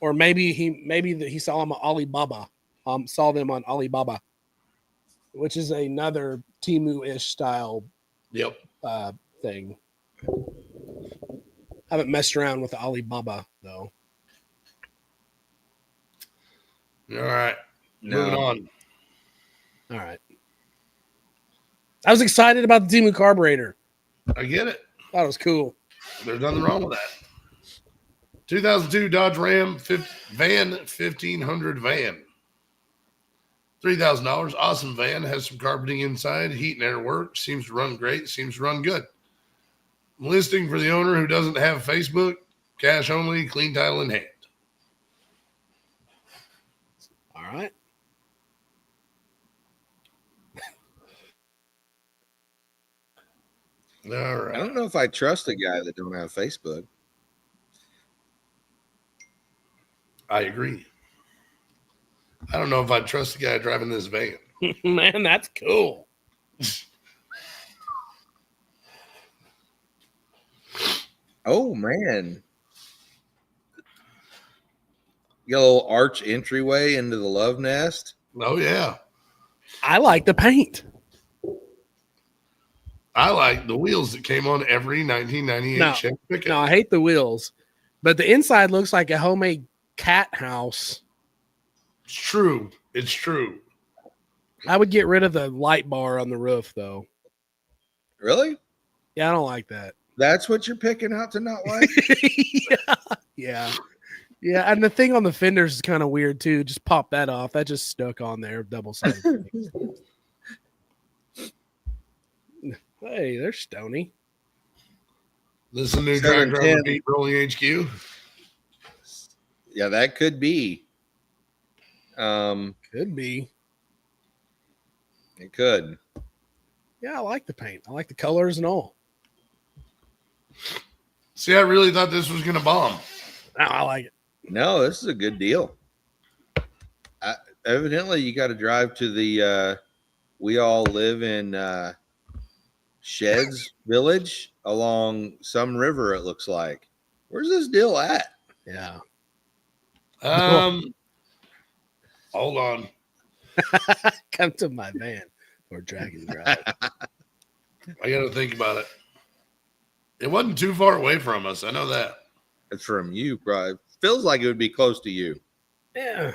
S2: or maybe he saw them on Alibaba. Saw them on Alibaba, which is another Timu-ish style
S1: Yep.
S2: thing. Haven't messed around with the Alibaba though.
S1: All right.
S3: No.
S1: Moving on.
S2: All right. I was excited about the Timu carburetor.
S1: I get it.
S2: Thought it was cool.
S1: There's nothing wrong with that. 2002 Dodge Ram van 1500 van. $3,000. Awesome van. Has some carpeting inside. Heat and air work. Seems to run great. Seems to run good. Listing for the owner who doesn't have Facebook. Cash only. Clean title in hand.
S2: All right.
S1: All
S3: I
S1: right.
S3: don't know if I trust a guy that don't have Facebook.
S1: I agree. I don't know if I'd trust the guy driving this van.
S2: Man, that's cool.
S3: Oh man. You got a little arch entryway into the love nest.
S1: Oh, yeah.
S2: I like the paint.
S1: I like the wheels that came on every 1998
S2: No.
S1: Chevy pickup.
S2: No, I hate the wheels, but the inside looks like a homemade cat house.
S1: It's true. It's true.
S2: I would get rid of the light bar on the roof, though.
S3: Really?
S2: Yeah, I don't like that.
S3: That's what you're picking out to not like?
S2: Yeah. And the thing on the fenders is kind of weird too. Just pop that off. That just stuck on there, double sided. Hey, there's Stony.
S1: This is a new
S3: 710.
S1: Drag Driver Beat Rolling HQ.
S3: Yeah, that could be.
S2: Could be.
S3: It could.
S2: Yeah, I like the paint. I like the colors and all.
S1: See, I really thought this was going to bomb.
S2: No, I like it.
S3: No, this is a good deal. Evidently, you got to drive to the we all live in Sheds Village along some river, it looks like. Where's this deal at?
S2: Yeah.
S1: Hold on.
S2: Come to my van or drag and drive.
S1: I got to think about it. It wasn't too far away from us. I know that.
S3: It's from you, probably. Feels like it would be close to you.
S2: Yeah.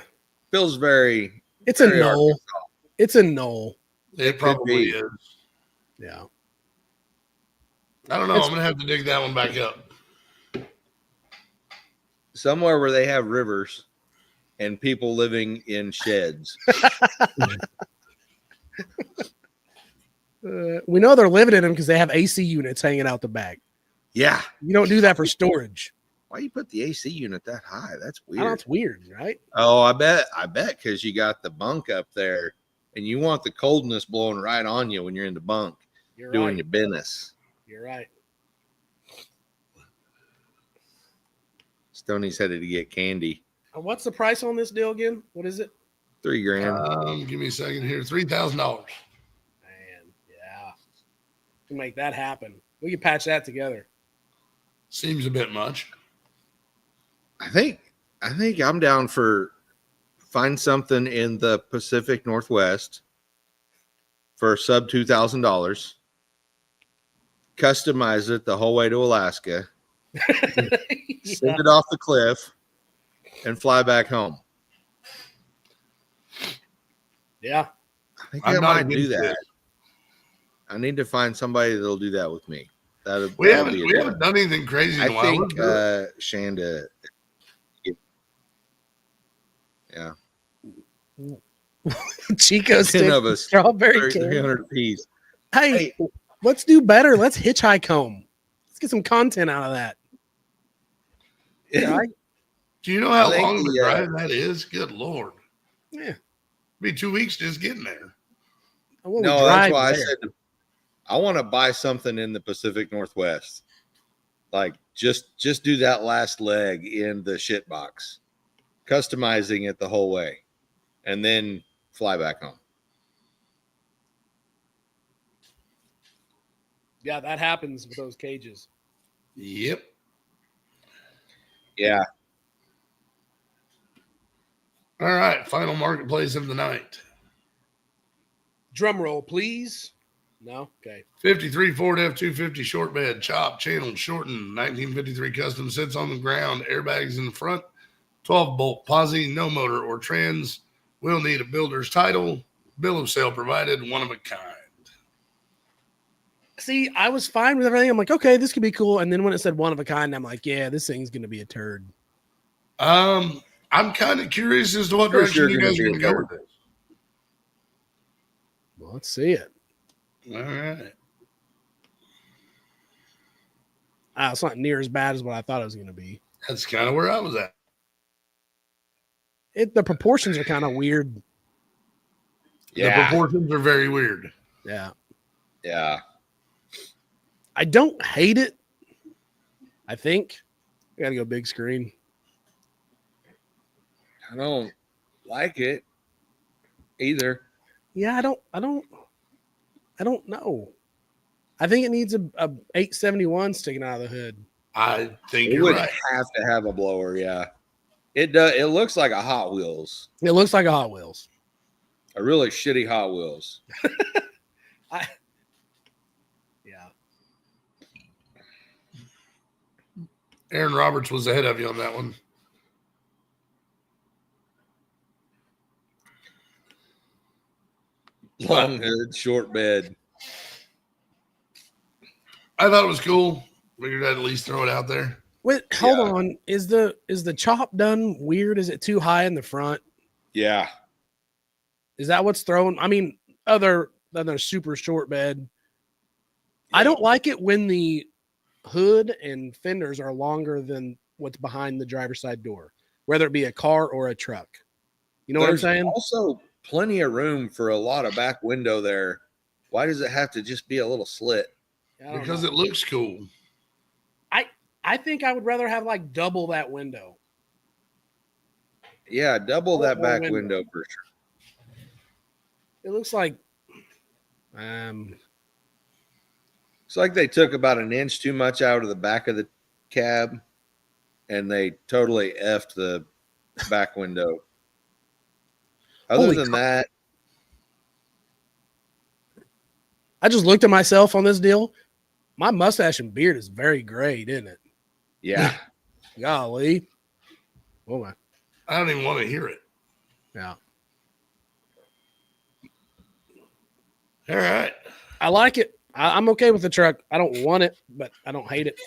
S3: Feels very.
S2: It's a
S3: very
S2: knoll.
S3: Arkansas.
S2: It's a knoll.
S1: It probably
S3: be.
S1: is.
S2: Yeah.
S1: I don't know. I'm going to have to dig that one back up.
S3: Somewhere where they have rivers and people living in sheds.
S2: We know they're living in them because they have AC units hanging out the back.
S3: Yeah.
S2: You don't do that for storage.
S3: Why you put the AC unit that high? That's
S2: I know
S3: weird.
S2: it's weird, right?
S3: Oh, I bet because you got the bunk up there and you want the coldness blowing right on you when you're in the bunk
S2: You're
S3: doing
S2: right.
S3: your business.
S2: You're right.
S3: Stoney's headed to get candy.
S2: What's the price on this deal again? What is it?
S3: $3,000.
S1: Give me a second here. $3,000.
S2: Man, yeah. We can make that happen. We can patch that together.
S1: Seems a bit much.
S3: I think I'm down for find something in the Pacific Northwest for sub $2,000. Customize it the whole way to Alaska. Send it off the cliff and fly back home.
S2: Yeah.
S3: I think
S1: I'm
S3: I
S1: not
S3: might do
S1: against
S3: that.
S1: it.
S3: I need to find somebody that'll do that with me.
S1: We haven't done anything crazy in
S3: I
S1: a while.
S3: think
S1: Let's do it.
S3: Shanda. Yeah.
S2: Chico
S3: 10
S2: stick,
S3: of us,
S2: strawberry candy.
S3: 300 piece.
S2: Hey, let's do better. Let's hitchhike home. Let's get some content out of that. Yeah,
S1: Do you know how
S3: I think
S1: long of a
S3: the,
S1: drive that is? Good Lord.
S2: yeah.
S1: Be 2 weeks just getting there.
S2: Well,
S3: No,
S2: we
S3: that's
S2: drive
S3: why I
S2: there.
S3: said I want to buy something in the Pacific Northwest. Like just do that last leg in the shit box, customizing it the whole way, and then fly back home.
S2: Yeah, that happens with those cages.
S1: Yep.
S3: Yeah.
S1: All right. Final marketplace of the night.
S2: Drum roll, please. No? Okay.
S1: 53 Ford F-250 short bed, chop, channel, shortened, 1953 custom, sits on the ground, airbags in the front, 12-bolt posi, no motor or trans. Will need a builder's title, bill of sale provided, one of a kind.
S2: See, I was fine with everything. I'm like, okay, this could be cool. And then when it said one of a kind, I'm like, yeah, this thing's going to be a turd.
S1: I'm kind of curious as to what
S3: For
S1: direction
S3: sure
S1: you
S3: gonna
S1: guys are
S3: be
S1: going to
S3: a
S1: go
S3: turd.
S1: with this.
S2: Well, let's see it.
S1: All right.
S2: It's not near as bad as what I thought it was going to be.
S1: That's kind of where I was at.
S2: The proportions are kind of weird.
S1: The proportions are very weird.
S2: Yeah.
S3: Yeah.
S2: I don't hate it. I think I got to go big screen.
S3: I don't like it either.
S2: Yeah, I don't know. I think it needs a 871 sticking out of the hood.
S1: I think
S3: It
S1: you're
S3: would
S1: right.
S3: have to have a blower. Yeah. It does. It looks like a Hot Wheels,
S2: It looks like a Hot Wheels.
S3: a really shitty Hot Wheels.
S2: Yeah.
S1: Aaron Roberts was ahead of you on that one.
S3: Long hood, short bed.
S1: I thought it was cool. Figured I'd at least throw it out there.
S2: Wait, hold
S3: Yeah.
S2: on. Is the chop done weird? Is it too high in the front?
S3: Yeah.
S2: Is that what's thrown? I mean, other than a super short bed. I don't like it when the hood and fenders are longer than what's behind the driver's side door, whether it be a car or a truck. You know
S3: There's
S2: what I'm saying?
S3: also plenty of room for a lot of back window there. Why does it have to just be a little slit?
S2: I don't
S1: Because
S2: know.
S1: it looks cool.
S2: I think I would rather have like double that window.
S3: Yeah, double that
S2: Or
S3: back
S2: window.
S3: window for sure.
S2: It looks like
S3: It's like they took about an inch too much out of the back of the cab and they totally effed the back window. Other
S2: Holy
S3: than that,
S2: I just looked at myself on this deal. My mustache and beard is very gray, isn't it?
S3: yeah.
S2: Golly. Oh my.
S1: I don't even want to hear it.
S2: Yeah.
S1: All right.
S2: I like it. I'm okay with the truck. I don't want it, but I don't hate it.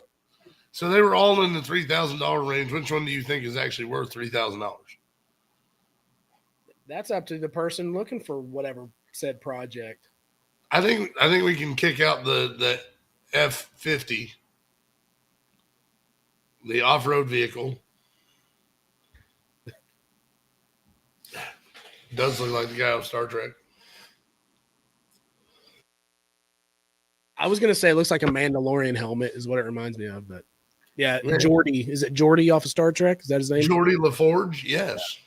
S1: So they were all in the $3,000 range. Which one do you think is actually worth $3,000?
S2: That's up to the person looking for whatever said project.
S1: I think we can kick out the F-50, the off-road vehicle. Does look like the guy off Star Trek.
S2: I was gonna say it looks like a Mandalorian helmet is what it reminds me of, but yeah,
S1: Yeah.
S2: Geordi. Is it Geordi off of Star Trek? Is that his name?
S1: Geordie LaForge, yes.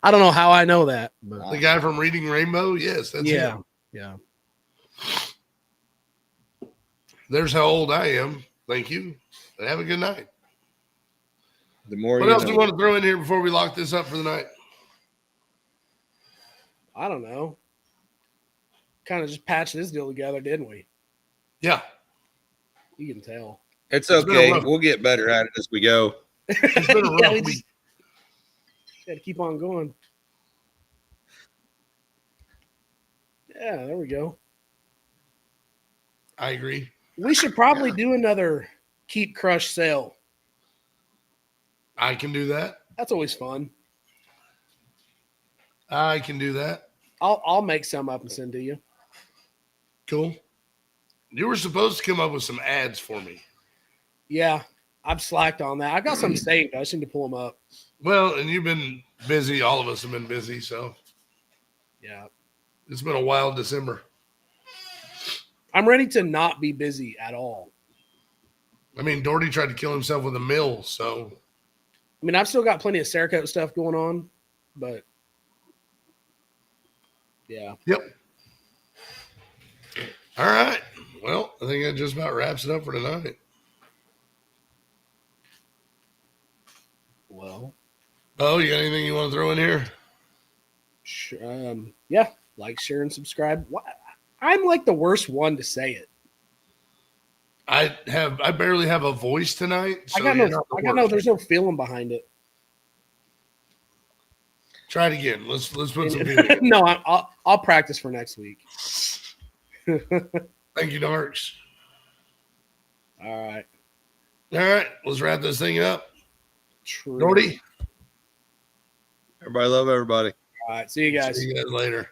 S2: I don't know how I know that, but
S1: The guy from Reading Rainbow, yes, that's
S2: yeah,
S1: him.
S2: yeah.
S1: There's how old I am. Thank you. And have a good night.
S3: The more
S1: What
S3: you
S1: else do
S3: know.
S1: you want to throw in here before we lock this up for the night?
S2: I don't know. Kind of just patched this deal together, didn't we?
S1: Yeah.
S2: You can tell.
S3: It's
S1: It's been a
S3: okay.
S1: rough-
S3: We'll get better at it as we go.
S1: It's been a
S2: Yeah,
S1: rough
S2: we
S1: week.
S2: just got to keep on going. Yeah, there we go.
S1: I agree.
S2: We should probably do another Keep Crush sale.
S1: I can do that.
S2: That's always fun.
S1: I can do that.
S2: I'll make some up and send to you.
S1: Cool. You were supposed to come up with some ads for me.
S2: Yeah, I've slacked on that. I got some saved. I just need to pull them up.
S1: Well, and you've been busy. All of us have been busy, so
S2: Yeah,
S1: it's been a wild December.
S2: I'm ready to not be busy at all.
S1: I mean, Doherty tried to kill himself with a mill, so
S2: I mean, I've still got plenty of Cerakote stuff going on, but yeah.
S1: yep. All right. Well, I think that just about wraps it up for tonight.
S2: Well,
S1: Oh, you got anything you want to throw in here?
S2: yeah, like, share, and subscribe. I'm like the worst one to say it.
S1: I barely have a voice tonight. So
S2: I got
S1: you're
S2: no.
S1: not the
S2: I got no.
S1: worst.
S2: There's no feeling behind it.
S1: Try it again. Let's put some feeling.
S2: No, I'll practice for next week.
S1: Thank you, Darks.
S2: All right.
S1: All right, let's wrap this thing up.
S2: True.
S1: Doherty.
S3: Everybody love everybody.
S2: All right. See you guys.
S1: See you guys later.